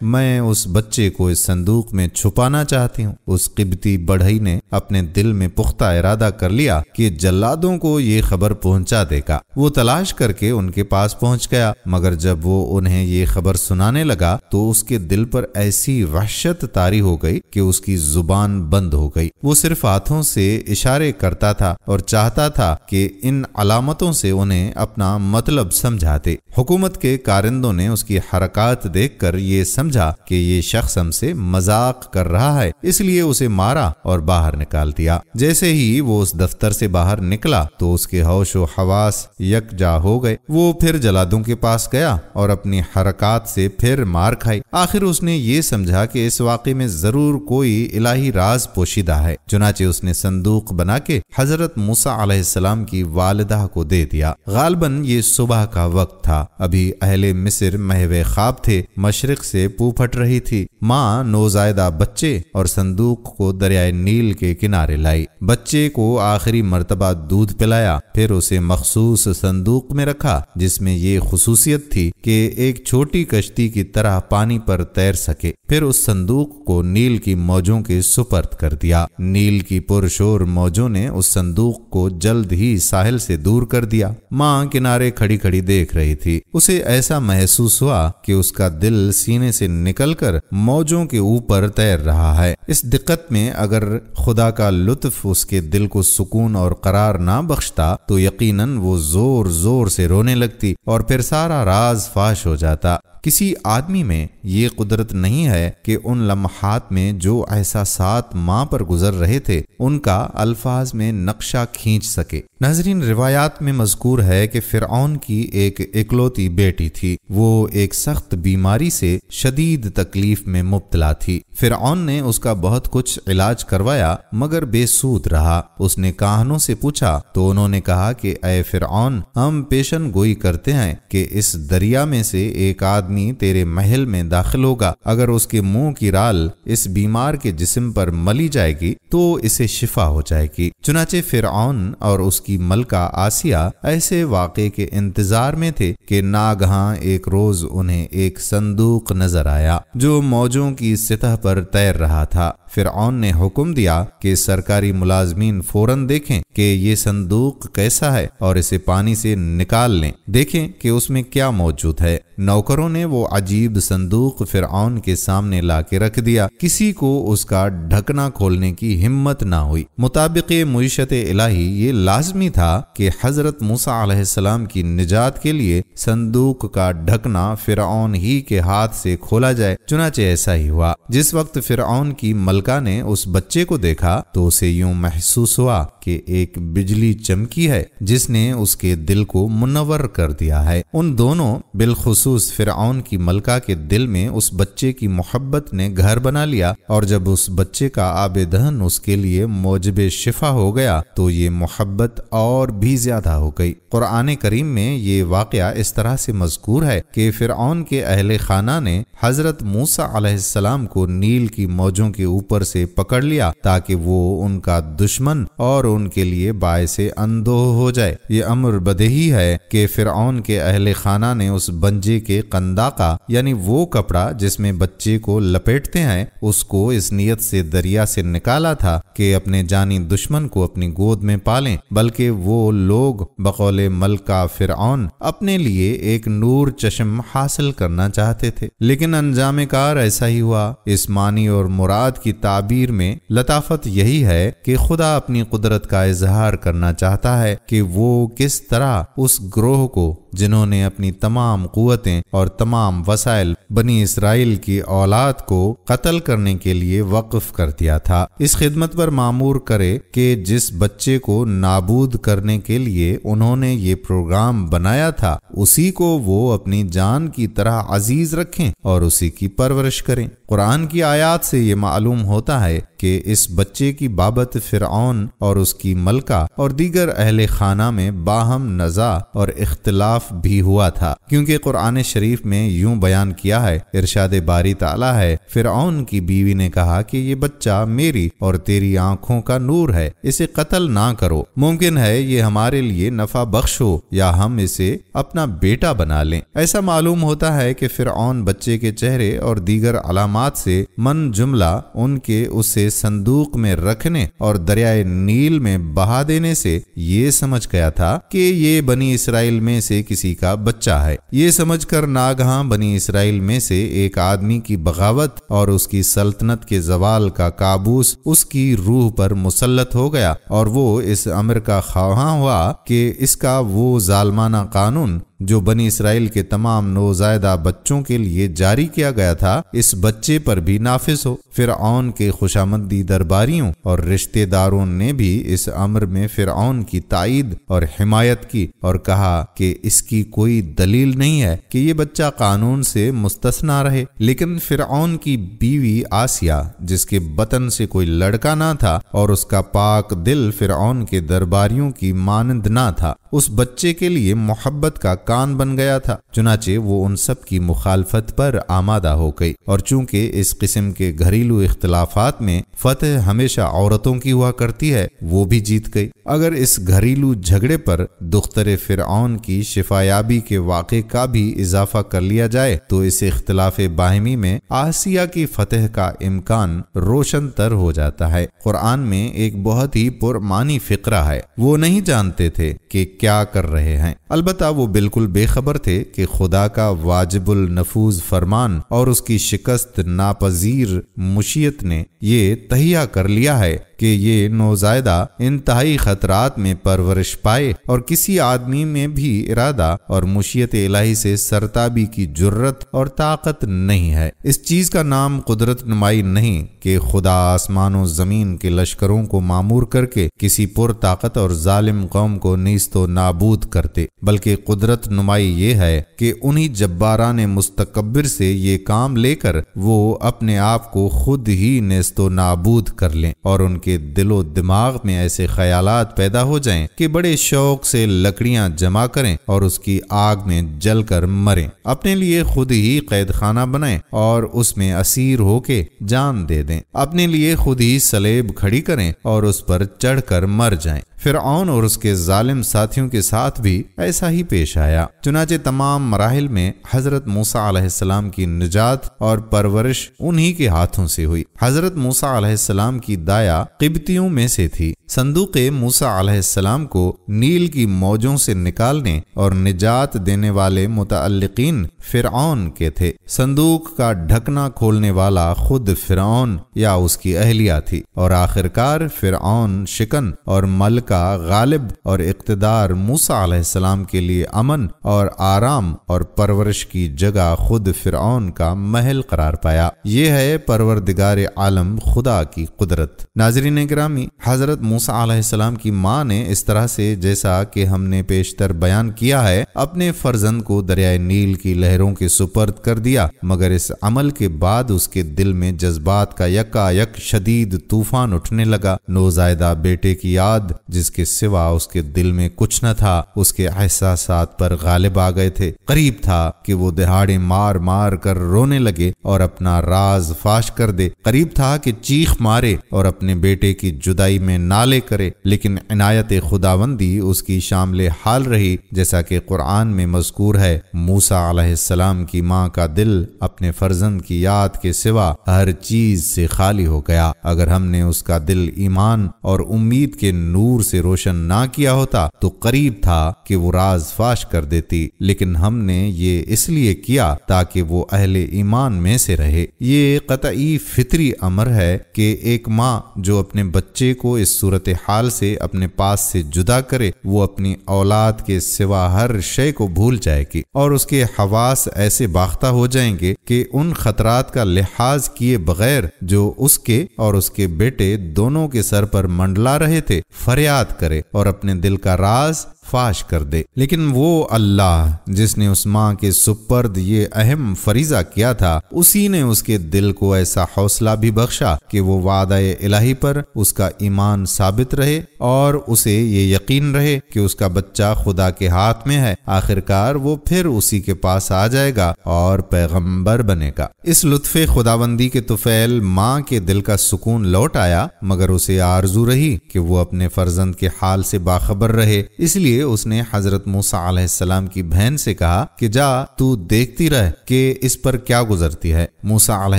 میں اس بچے کو اس صندوق میں چھپانا چاہتی ہوں۔ اس قبطی بڑھئی نے اپنے دل میں پختہ ارادہ کر لیا کہ جلادوں کو یہ خبر پہنچا دے گا۔ وہ تلاش کر کے ان کے پاس پہنچ گیا، مگر جب وہ انہیں یہ خبر سنانے لگا تو اس کے دل پر ایسی وحشت طاری ہو گئی کہ اس کی زبان بند ہو گئی۔ وہ صرف ہاتھوں سے اشارے کرتا تھا اور چاہتا تھا کہ ان علامتوں سے انہیں اپنا مطلب سمجھاتے۔ حکومت کے کارندوں نے اس کی حرکات دیکھ کر یہ سمجھا کہ یہ شخص ہم سے مذاق کر رہا ہے، اس لیے اسے مارا اور باہر نکال دیا۔ جیسے ہی وہ اس دفتر سے باہر نکلا تو اس کے ہوش و حواس یکجا ہو گئے۔ وہ پھر جلادوں کے پاس گیا اور اپنی حرکات سے پھر مار کھائی۔ آخر اس نے یہ سمجھا کہ اس واقعے میں ضرور کوئی الہی راز پوشیدہ ہے، چنانچہ اس نے صندوق بنا کے حضرت موسیٰ علیہ السلام کی والدہ کو دے دیا۔ غالباً یہ صبح کا وقت تھا، ابھی اہل مصر محو خواب تھے، مشرق سے پو پھٹ رہی تھی۔ ماں نوزائیدہ بچے اور صندوق کو دریائے نیل کے کنارے لائی۔ بچے کو آخری مرتبہ دودھ پلایا، پھر اسے مخصوص صندوق میں رکھا جس میں یہ خصوصیت تھی کہ ایک چھوٹی کشتی کی طرح پانی پر تیر سکے۔ پھر اس صندوق کو نیل کی موجوں کے سپرد کر دیا۔ نیل کی پرشور موجوں نے اس صندوق کو جلد ہی ساحل سے دور کر دیا۔ ماں کنارے کھڑی کھڑی دیکھ رہی تھی۔ اسے ایسا محسوس ہوا کہ اس کا دل سینے سے نکل کر موجوں کے اوپر تیر رہا ہے۔ اس دقت میں اگر خدا کا لطف اس کے دل کو سکون اور قرار نہ بخشتا تو یقیناً وہ زور زور سے رونے لگتی اور پھر سارا راز فاش ہو جاتا۔ کسی آدمی میں یہ قدرت نہیں ہے کہ ان لمحات میں جو احساسات ماں پر گزر رہے تھے ان کا الفاظ میں نقشہ کھینچ سکے۔ ناظرین، روایات میں مذکور ہے کہ فرعون کی ایک اکلوتی بیٹی تھی۔ وہ ایک سخت بیماری سے شدید تکلیف میں مبتلا تھی۔ فرعون نے اس کا بہت کچھ علاج کروایا مگر بے سود رہا۔ اس نے کاہنوں سے پوچھا تو انہوں نے کہا کہ اے فرعون، ہم پیشن گوئی کرتے ہیں کہ اس دریا میں سے ایک آدمی تیرے محل میں داخل ہوگا، اگر اس کے منہ کی رال اس بیمار کے جسم پر ملی جائے گی تو اسے شفا ہو جائے گی۔ چنانچہ فرعون اور اس کی ملکہ آسیہ ایسے واقعے کے انتظار میں تھے کہ ناگہاں ایک روز انہیں ایک صندوق نظر آیا جو موجوں کی سطح پر تیر رہا تھا۔ فرعون نے حکم دیا کہ سرکاری ملازمین فوراً دیکھیں کہ یہ صندوق کیسا ہے اور اسے پانی سے نکال لیں، دیکھیں کہ اس میں کیا موجود ہے۔ نوکروں نے وہ عجیب صندوق فرعون کے سامنے لا کے رکھ دیا۔ کسی کو اس کا ڈھکنا کھولنے کی ہمت نہ ہوئی۔ مطابق معیشت الہی یہ لازمی تھا کہ حضرت موسیٰ علیہ السلام کی نجات کے لیے صندوق کا ڈھکنا فرعون ہی کے ہاتھ سے کھولا جائے۔ چنانچہ ایسا ہی ہوا۔ جس وقت فرعون کی ملکہ نے اس بچے کو دیکھا تو اسے یوں محسوس ہوا کہ ایک بجلی چمکی ہے جس نے اس کے دل کو منور کر دیا ہے۔ ان دونوں بالخصوص فرعون کی ملکہ کے دل میں اس بچے کی محبت نے گھر بنا لیا، اور جب اس بچے کا آب دہن اس کے لیے موجب شفا ہو گیا تو یہ محبت اور بھی زیادہ ہو گئی۔ قرآن کریم میں یہ واقعہ اس طرح سے مذکور ہے کہ فرعون کے اہل خانہ نے حضرت موسیٰ علیہ السلام کو نیل کی موجوں کے اوپر سے پکڑ لیا تاکہ وہ ان کا دشمن اور ان کے لیے باعث اندوہ ہو جائے۔ یہ امر بدیہی ہے کہ فرعون کے اہل خانہ نے اس بنجے کے قنداقہ یعنی وہ کپڑا جس میں بچے کو لپیٹتے ہیں اس کو اس نیت سے دریا سے نکالا تھا کہ اپنے جانی دشمن کو اپنی گود میں پالیں، بلکہ وہ لوگ بقول ملکہ فرعون اپنے لیے ایک نور چشم حاصل کرنا چاہتے تھے، لیکن انجام کار ایسا ہی ہوا۔ اس معنی اور مراد کی تعبیر میں لطافت یہی ہے کہ خدا اپنی قدرت کا اظہار کرنا چاہتا ہے کہ وہ کس طرح اس گروہ کو جنہوں نے اپنی تمام قوتیں اور تمام وسائل بنی اسرائیل کی اولاد کو قتل کرنے کے لیے وقف کر دیا تھا، اس خدمت پر مامور کرے کہ جس بچے کو نابود کرنے کے لیے انہوں نے یہ پروگرام بنایا تھا اسی کو وہ اپنی جان کی طرح عزیز رکھیں اور اسی کی پرورش کریں۔ قرآن کی آیات سے یہ معلوم ہوتا ہے کہ اس بچے کی بابت فرعون اور اس کی ملکہ اور دیگر اہل خانہ میں باہم نزاع اور اختلاف بھی ہوا تھا، کیونکہ قرآن شریف میں یوں بیان کیا ہے، ارشاد باری تعالیٰ ہے، فرعون کی بیوی نے کہا کہ یہ بچہ میری اور تیری آنکھوں کا نور ہے، اسے قتل نہ کرو، ممکن ہے یہ ہمارے لیے نفع بخش ہو یا ہم اسے اپنا بیٹا بنا لیں۔ ایسا معلوم ہوتا ہے کہ فرعون بچے کے چہرے اور دیگر علامات سے من جملہ ان کے اسے صندوق میں رکھنے اور دریائے نیل میں بہا دینے سے یہ سمجھ گیا تھا کہ یہ بنی اسرائیل میں سے کسی کا بچہ ہے۔ یہ سمجھ کر ناگہاں بنی اسرائیل میں سے ایک آدمی کی بغاوت اور اس کی سلطنت کے زوال کا کابوس اس کی روح پر مسلط ہو گیا، اور وہ اس امر کا خواہاں ہوا کہ اس کا وہ ظالمانہ قانون جو بنی اسرائیل کے تمام نوزائیدہ بچوں کے لیے جاری کیا گیا تھا اس بچے پر بھی نافذ ہو۔ فرعون کے خوشامدی درباریوں اور رشتہ داروں نے بھی اس امر میں فرعون کی تائید اور حمایت کی اور کہا کہ اس کی کوئی دلیل نہیں ہے کہ یہ بچہ قانون سے مستثنی رہے، لیکن فرعون کی بیوی آسیہ جس کے بطن سے کوئی لڑکا نہ تھا اور اس کا پاک دل فرعون کے درباریوں کی مانند نہ تھا، اس بچے کے لیے محبت کا کان بن گیا تھا، چنانچہ وہ ان سب کی مخالفت پر آمادہ ہو گئی، اور چونکہ اس قسم کے گھریلو اختلافات میں فتح ہمیشہ عورتوں کی ہوا کرتی ہے، وہ بھی جیت گئی۔ اگر اس گھریلو جھگڑے پر دختر فرعون کی شفایابی کے واقعے کا بھی اضافہ کر لیا جائے تو اس اختلاف باہمی میں آسیہ کی فتح کا امکان روشن تر ہو جاتا ہے۔ قرآن میں ایک بہت ہی پرمعنی فقرہ ہے، وہ نہیں جانتے تھے کہ کیا کر رہے ہیں، البتہ وہ بالکل بے خبر تھے کہ خدا کا واجب النفوذ فرمان اور اس کی شکست ناپذیر مشیت نے یہ تہیہ کر لیا ہے کہ یہ نوزائیدہ انتہائی خطرات میں پرورش پائے اور کسی آدمی میں بھی ارادہ اور مشیت الہی سے سرتابی کی جرت اور طاقت نہیں ہے۔ اس چیز کا نام قدرت نمائی نہیں کہ خدا آسمان و زمین کے لشکروں کو معمور کر کے کسی پر طاقت اور ظالم قوم کو نیست و نابود کرتے، بلکہ قدرت نمائی یہ ہے کہ انہی جباران مستکبر سے یہ کام لے کر وہ اپنے آپ کو خود ہی نیست و نابود کر لیں اور ان کے دل و دماغ میں ایسے خیالات پیدا ہو جائیں کہ بڑے شوق سے لکڑیاں جمع کریں اور اس کی آگ میں جل کر مریں، اپنے لیے خود ہی قید خانہ بنائیں اور اس میں اسیر ہو کے جان دے دیں، اپنے لیے خود ہی صلیب کھڑی کریں اور اس پر چڑھ کر مر جائیں۔ فرعون اور اس کے ظالم ساتھیوں کے ساتھ بھی ایسا ہی پیش آیا، چنانچہ تمام مراحل میں حضرت موسیٰ علیہ السلام کی نجات اور پرورش انہی کے ہاتھوں سے ہوئی۔ حضرت موسیٰ علیہ السلام کی دایا قبطیوں میں سے تھی۔ صندوق موسیٰ علیہ السلام کو نیل کی موجوں سے نکالنے اور نجات دینے والے متعلقین فرعون کے تھے۔ صندوق کا ڈھکنا کھولنے والا خود فرعون یا اس کی اہلیہ تھی، اور آخرکار فرعون شکن اور ملکہ غالب اور اقتدار موسیٰ علیہ السلام کے لیے امن اور آرام اور پرورش کی جگہ خود فرعون کا محل قرار پایا۔ یہ ہے پروردگار عالم خدا کی قدرت۔ ناظرین گرامی، حضرت موسیٰ علیہ السلام کی ماں نے اس طرح سے، جیسا کہ ہم نے پیشتر بیان کیا ہے، اپنے فرزند کو دریائے نیل کی لہروں کے سپرد کر دیا، مگر اس عمل کے بعد اس کے دل میں جذبات کا یکا یک شدید طوفان اٹھنے لگا۔ نوزائیدہ بیٹے کی یاد جس کے سوا اس کے دل میں کچھ نہ تھا اس کے احساسات پر غالب آ گئے تھے۔ قریب تھا کہ وہ دہاڑے مار مار کر رونے لگے اور اپنا راز فاش کر دے، قریب تھا کہ چیخ مارے اور اپنے بیٹے کی جدائی میں نالے کرے، لیکن عنایت خداوندی اس کی شامل حال رہی، جیسا کہ قرآن میں مذکور ہے۔ موسیٰ علیہ السلام کی ماں کا دل اپنے فرزند کی یاد کے سوا ہر چیز سے خالی ہو گیا۔ اگر ہم نے اس کا دل ایمان اور امید کے نور سے روشن نہ کیا ہوتا تو قریب تھا کہ وہ راز فاش کر دیتی، لیکن ہم نے یہ اس لیے کیا تاکہ وہ اہل ایمان میں سے رہے۔ یہ قطعی فطری امر ہے کہ ایک ماں جو اپنے بچے کو اس صورتحال سے اپنے پاس سے جدا کرے، وہ اپنی اولاد کے سوا ہر شے کو بھول جائے گی اور اس کے حواس ایسے باختہ ہو جائیں گے کہ ان خطرات کا لحاظ کیے بغیر جو اس کے اور اس کے بیٹے دونوں کے سر پر منڈلا رہے تھے فریاد کرے اور اپنے دل کا راز فاش کر دے۔ لیکن وہ اللہ جس نے اس ماں کے سپرد یہ اہم فریضہ کیا تھا، اسی نے اس کے دل کو ایسا حوصلہ بھی بخشا کہ وہ وعدہ الہی پر اس کا ایمان ثابت رہے اور اسے یہ یقین رہے کہ اس کا بچہ خدا کے ہاتھ میں ہے۔ آخرکار وہ پھر اسی کے پاس آ جائے گا اور پیغمبر بنے گا۔ اس لطف خداوندی کے طفیل ماں کے دل کا سکون لوٹ آیا، مگر اسے آرزو رہی کہ وہ اپنے فرزند کے حال سے باخبر رہے۔ اس لیے اس نے حضرت موسیٰ علیہ السلام کی بہن سے کہا کہ جا تو دیکھتی رہ کہ اس پر کیا گزرتی ہے۔ موسیٰ علیہ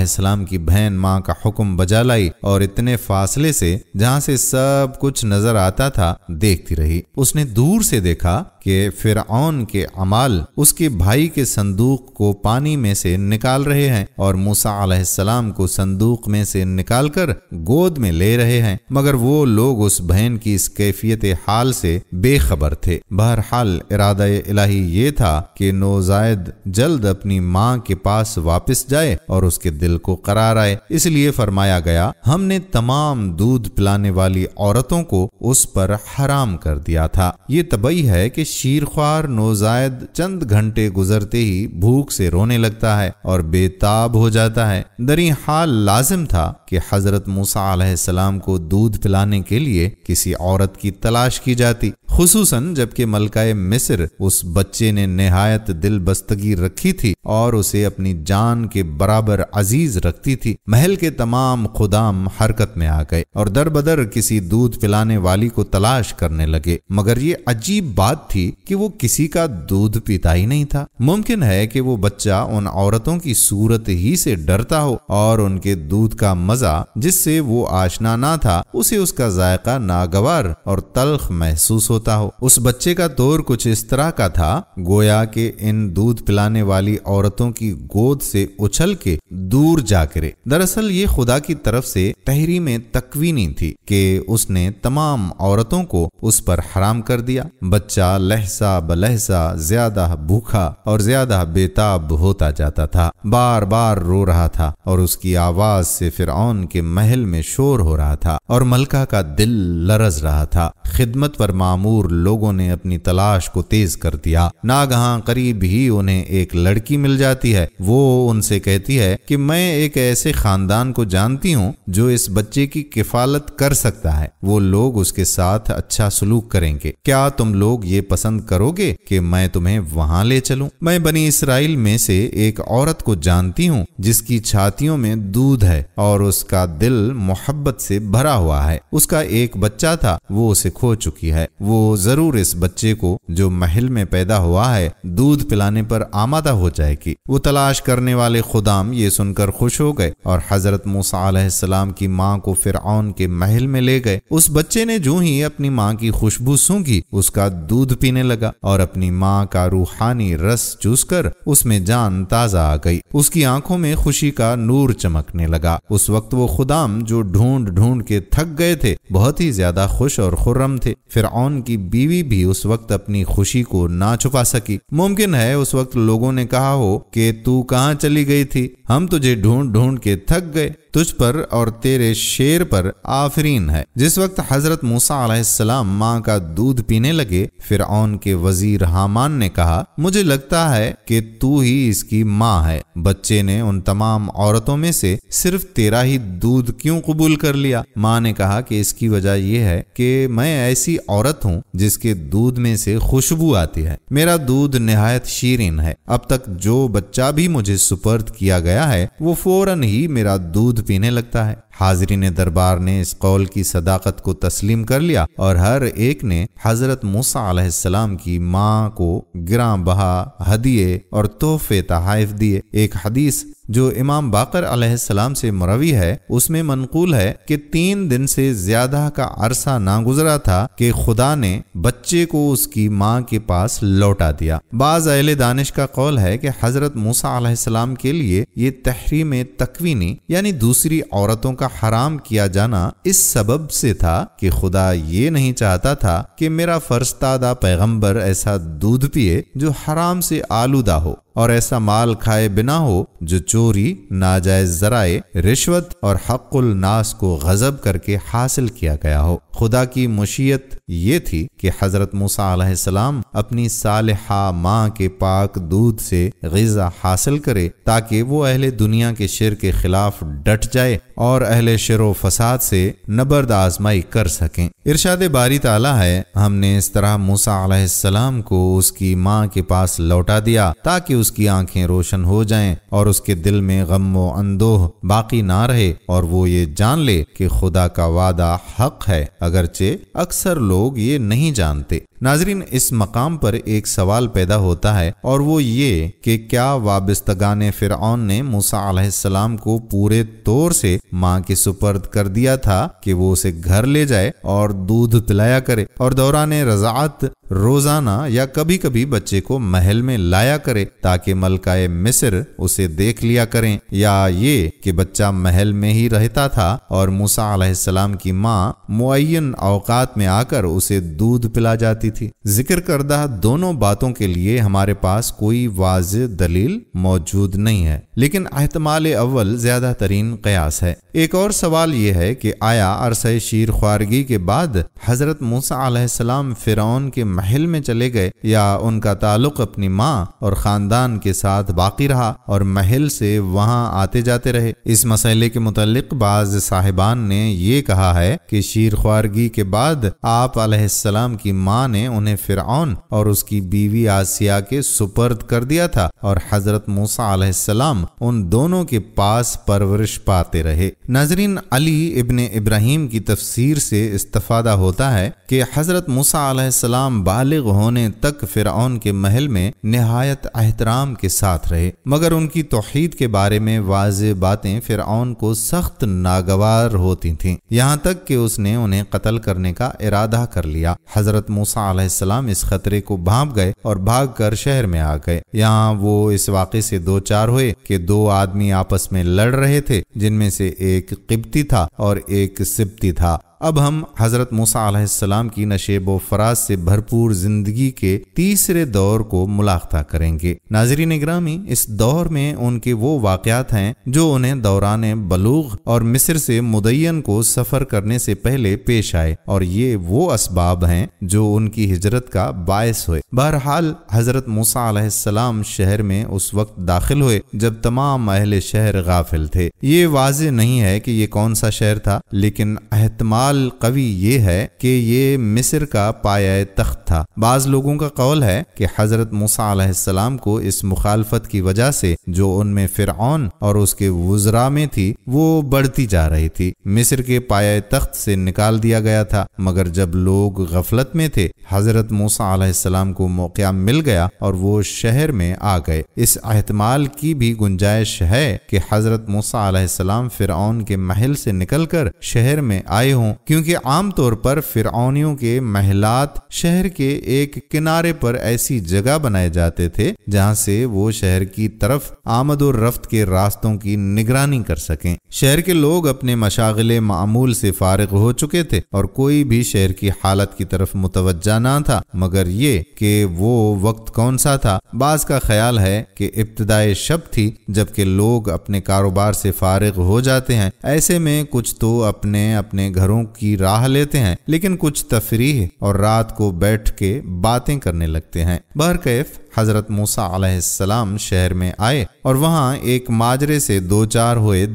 السلام کی بہن ماں کا حکم بجا لائی اور اتنے فاصلے سے جہاں سے سب کچھ نظر آتا تھا دیکھتی رہی۔ اس نے دور سے دیکھا کہ فرعون کے عمال اس کے بھائی کے صندوق کو پانی میں سے نکال رہے ہیں اور موسیٰ علیہ السلام کو صندوق میں سے نکال کر گود میں لے رہے ہیں، مگر وہ لوگ اس بہن کی اس کیفیت حال سے بے خبر تھے۔ بہرحال ارادہ الہی یہ تھا کہ نوزائید جلد اپنی ماں کے پاس واپس جائے اور اس کے دل کو قرار آئے، اس لیے فرمایا گیا ہم نے تمام دودھ پلانے والی عورتوں کو اس پر حرام کر دیا تھا۔ یہ طبعی ہے کہ شیرخوار نوزائید چند گھنٹے گزرتے ہی بھوک سے رونے لگتا ہے اور بے تاب ہو جاتا ہے۔ دریں حال لازم تھا کہ حضرت موسیٰ علیہ السلام کو دودھ پلانے کے لیے کسی عورت کی تلاش کی جاتی، خصوصاً جبکہ ملکہ مصر اس بچے نے نہایت دل بستگی رکھی تھی اور اسے اپنی جان کے برابر عزیز رکھتی تھی۔ محل کے تمام خدام حرکت میں آ گئے اور در بدر کسی دودھ پلانے والی کو تلاش کرنے لگے، مگر یہ عجیب بات تھی کہ وہ کسی کا دودھ پیتا ہی نہیں تھا۔ ممکن ہے کہ وہ بچہ ان عورتوں کی صورت ہی سے ڈرتا ہو اور ان کے دودھ کا مزہ جس سے وہ آشنا نہ تھا اسے اس کا ذائقہ ناگوار اور تلخ محسوس ہوتا ہو۔ اس بچے کا طور کچھ اس طرح کا تھا گویا کہ ان دودھ پلانے والی عورتوں کی گود سے اچھل کے دور جا کرے۔ دراصل یہ خدا کی طرف سے تحریم تکوینی تھی کہ اس نے تمام عورتوں کو اس پر حرام کر دیا۔ بچہ لہسا بلہسا زیادہ بھوکا اور زیادہ بے تاب ہوتا جاتا تھا، بار بار رو رہا تھا اور اس کی آواز سے فرعون کے محل میں شور ہو رہا تھا اور ملکہ کا دل لرز رہا تھا۔ خدمت پر مامور لوگوں نے اپنی تلاش کو تیز کر دیا۔ ناگہاں قریب ہی انہیں ایک لڑکی مل جاتی ہے۔ وہ ان سے کہتی ہے کہ میں ایک ایسے خاندان کو جانتی ہوں جو اس بچے کی کفالت کر سکتا ہے، وہ لوگ اس کے ساتھ اچھا سلوک کریں گے۔ کیا تم لوگ یہ پسند کرو گے کہ میں تمہیں وہاں لے چلوں؟ میں بنی اسرائیل میں سے ایک عورت کو جانتی ہوں جس کی چھاتیوں میں دودھ ہے اور اس کا دل محبت سے بھرا ہوا ہے۔ اس کا ایک بچہ تھا، وہ اسے کھو چکی ہے۔ وہ ضرور اس بچے کو جو محل میں پیدا ہوا ہے دودھ پلانے پر آمادہ ہو جائے گی۔ وہ تلاش کرنے والے خدام یہ سن کر خوش ہو گئے اور حضرت موسیٰ علیہ السلام کی ماں کو فرعون کے محل میں لے گئے۔ اس بچے نے جو ہی اپنی ماں کی خوشبو سونگھی اس کا دودھ پینے لگا اور اپنی ماں کا روحانی رس چوس کر اس میں جان تازہ آ گئی۔ اس کی آنکھوں میں خوشی کا نور چمکنے لگا۔ اس وقت وہ خدام جو ڈھونڈ ڈھونڈ کے تھک گئے تھے بہت ہی زیادہ خوش اور خرم تھے۔ فرعون کی بیوی بھی اس وقت اپنی خوشی کو نہ چھپا سکی۔ ممکن ہے اس وقت لوگوں نے کہا ہو کہ تو کہاں چلی گئی تھی، ہم تجھے ڈھونڈ ڈھونڈ کے تھک گئے، تجھ پر اور تیرے شیر پر آفرین ہے۔ جس وقت حضرت موسیٰ علیہ السلام ماں کا دودھ پینے لگے، فرعون کے وزیر حامان نے کہا مجھے لگتا ہے کہ تو ہی اس کی ماں ہے۔ بچے نے ان تمام عورتوں میں سے صرف تیرا ہی دودھ کیوں قبول کر لیا؟ ماں نے کہا کہ اس کی وجہ یہ ہے کہ میں ایسی عورت ہوں جس کے دودھ میں سے خوشبو آتی ہے۔ میرا دودھ نہایت شیرین ہے۔ اب تک جو بچہ بھی مجھے سپرد کیا گیا ہے وہ فوراً ہی میرا دودھ پینے لگتا ہے۔ حاضرین دربار نے اس قول کی صداقت کو تسلیم کر لیا اور ہر ایک نے حضرت موسیٰ علیہ السلام کی ماں کو گراں بہا ہدیے اور تحفے تحائف دیے۔ ایک حدیث جو امام باقر علیہ السلام سے مروی ہے اس میں منقول ہے کہ 3 دن سے زیادہ کا عرصہ نہ گزرا تھا کہ خدا نے بچے کو اس کی ماں کے پاس لوٹا دیا۔ بعض اہل دانش کا قول ہے کہ حضرت موسیٰ علیہ السلام کے لیے یہ تحریم تکوینی یعنی دوسری عورتوں کا حرام کیا جانا اس سبب سے تھا کہ خدا یہ نہیں چاہتا تھا کہ میرا فرستادہ پیغمبر ایسا دودھ پیے جو حرام سے آلودہ ہو۔ اور ایسا مال کھائے بنا ہو جو چوری، ناجائز ذرائع، رشوت اور حق الناس کو غصب کر کے حاصل کیا گیا ہو۔ خدا کی مشیت یہ تھی کہ حضرت موسیٰ علیہ السلام اپنی صالحہ ماں کے پاک دودھ سے غذا حاصل کرے تاکہ وہ اہل دنیا کے شرک کے خلاف ڈٹ جائے اور اہل شر و فساد سے نبرد آزمائی کر سکیں۔ ارشاد باری تعالیٰ ہے، ہم نے اس طرح موسیٰ علیہ السلام کو اس کی ماں کے پاس لوٹا دیا تاکہ اس کی آنکھیں روشن ہو جائیں اور اس کے دل میں غم و اندوہ باقی نہ رہے اور وہ یہ جان لے کہ خدا کا وعدہ حق ہے، اگرچہ اکثر لوگ یہ نہیں جانتے۔ ناظرین، اس مقام پر ایک سوال پیدا ہوتا ہے اور وہ یہ کہ کیا وابستگان فرعون نے موسیٰ علیہ السلام کو پورے طور سے ماں کے سپرد کر دیا تھا کہ وہ اسے گھر لے جائے اور دودھ پلایا کرے اور دوران رضاعت روزانہ یا کبھی کبھی بچے کو محل میں لایا کرے تاکہ ملکہ مصر اسے دیکھ لیا کریں، یا یہ کہ بچہ محل میں ہی رہتا تھا اور موسیٰ علیہ السلام کی ماں معین اوقات میں آ کر اسے دودھ پلا جاتی تھی؟ ذکر کردہ دونوں باتوں کے لیے ہمارے پاس کوئی واضح دلیل موجود نہیں ہے، لیکن احتمال اول زیادہ ترین قیاس ہے۔ ایک اور سوال یہ ہے کہ آیا عرصہ شیر خوارگی کے بعد حضرت موسیٰ علیہ السلام فرعون کے محل میں چلے گئے یا ان کا تعلق اپنی ماں اور خاندان کے ساتھ باقی رہا اور محل سے وہاں آتے جاتے رہے؟ اس مسئلے کے متعلق بعض صاحبان نے یہ کہا ہے کہ شیر خوارگی کے بعد آپ علیہ السلام کی ماں نے انہیں فرعون اور اس کی بیوی آسیہ کے سپرد کر دیا تھا اور حضرت موسیٰ علیہ السلام ان دونوں کے پاس پرورش پاتے رہے۔ ناظرین، علی ابن ابراہیم کی تفسیر سے استفادہ ہوتا ہے کہ حضرت موسیٰ علیہ السلام بالغ ہونے تک فرعون کے محل میں نہایت احترام کے ساتھ رہے، مگر ان کی توحید کے بارے میں واضح باتیں فرعون کو سخت ناگوار ہوتی تھیں، یہاں تک کہ اس نے انہیں قتل کرنے کا ارادہ کر لیا۔ حضرت موسیٰ علیہ السلام اس خطرے کو بھانپ گئے اور بھاگ کر شہر میں آ گئے۔ یہاں وہ اس واقعے سے دوچار ہوئے کہ دو آدمی آپس میں لڑ رہے تھے، جن میں سے ایک قبطی تھا اور ایک سبطی تھا۔ اب ہم حضرت موسیٰ علیہ السلام کی نشیب و فراز سے بھرپور زندگی کے تیسرے دور کو ملاحظہ کریں گے۔ ناظرین گرامی، اس دور میں ان کے وہ واقعات ہیں جو انہیں دوران بلوغ اور مصر سے مدین کو سفر کرنے سے پہلے پیش آئے، اور یہ وہ اسباب ہیں جو ان کی ہجرت کا باعث ہوئے۔ بہرحال حضرت موسیٰ علیہ السلام شہر میں اس وقت داخل ہوئے جب تمام اہل شہر غافل تھے۔ یہ واضح نہیں ہے کہ یہ کون سا شہر تھا، لیکن احتمال قوی یہ ہے کہ یہ مصر کا پایہ تخت تھا۔ بعض لوگوں کا قول ہے کہ حضرت موسیٰ علیہ السلام کو اس مخالفت کی وجہ سے جو ان میں فرعون اور اس کے وزراء میں تھی وہ بڑھتی جا رہی تھی، مصر کے پایہ تخت سے نکال دیا گیا تھا، مگر جب لوگ غفلت میں تھے حضرت موسیٰ علیہ السلام کو موقع مل گیا اور وہ شہر میں آ گئے۔ اس احتمال کی بھی گنجائش ہے کہ حضرت موسیٰ علیہ السلام فرعون کے محل سے نکل کر شہر میں آئے ہوں، کیونکہ عام طور پر فرعونیوں کے محلات شہر کے ایک کنارے پر ایسی جگہ بنائے جاتے تھے جہاں سے وہ شہر کی طرف آمد و رفت کے راستوں کی نگرانی کر سکیں۔ شہر کے لوگ اپنے مشاغل معمول سے فارغ ہو چکے تھے اور کوئی بھی شہر کی حالت کی طرف متوجہ نہ تھا، مگر یہ کہ وہ وقت کون سا تھا۔ بعض کا خیال ہے کہ ابتدائے شب تھی، جبکہ لوگ اپنے کاروبار سے فارغ ہو جاتے ہیں۔ ایسے میں کچھ تو اپنے گھروں کی راہ لیتے ہیں، لیکن کچھ تفریح اور رات کو بیٹھ کے باتیں کرنے لگتے ہیں۔ بہرکیف حضرت موسیٰ علیہ السلام شہر میں آئے اور وہاں ایک ماجرے سے دوچار ہوئے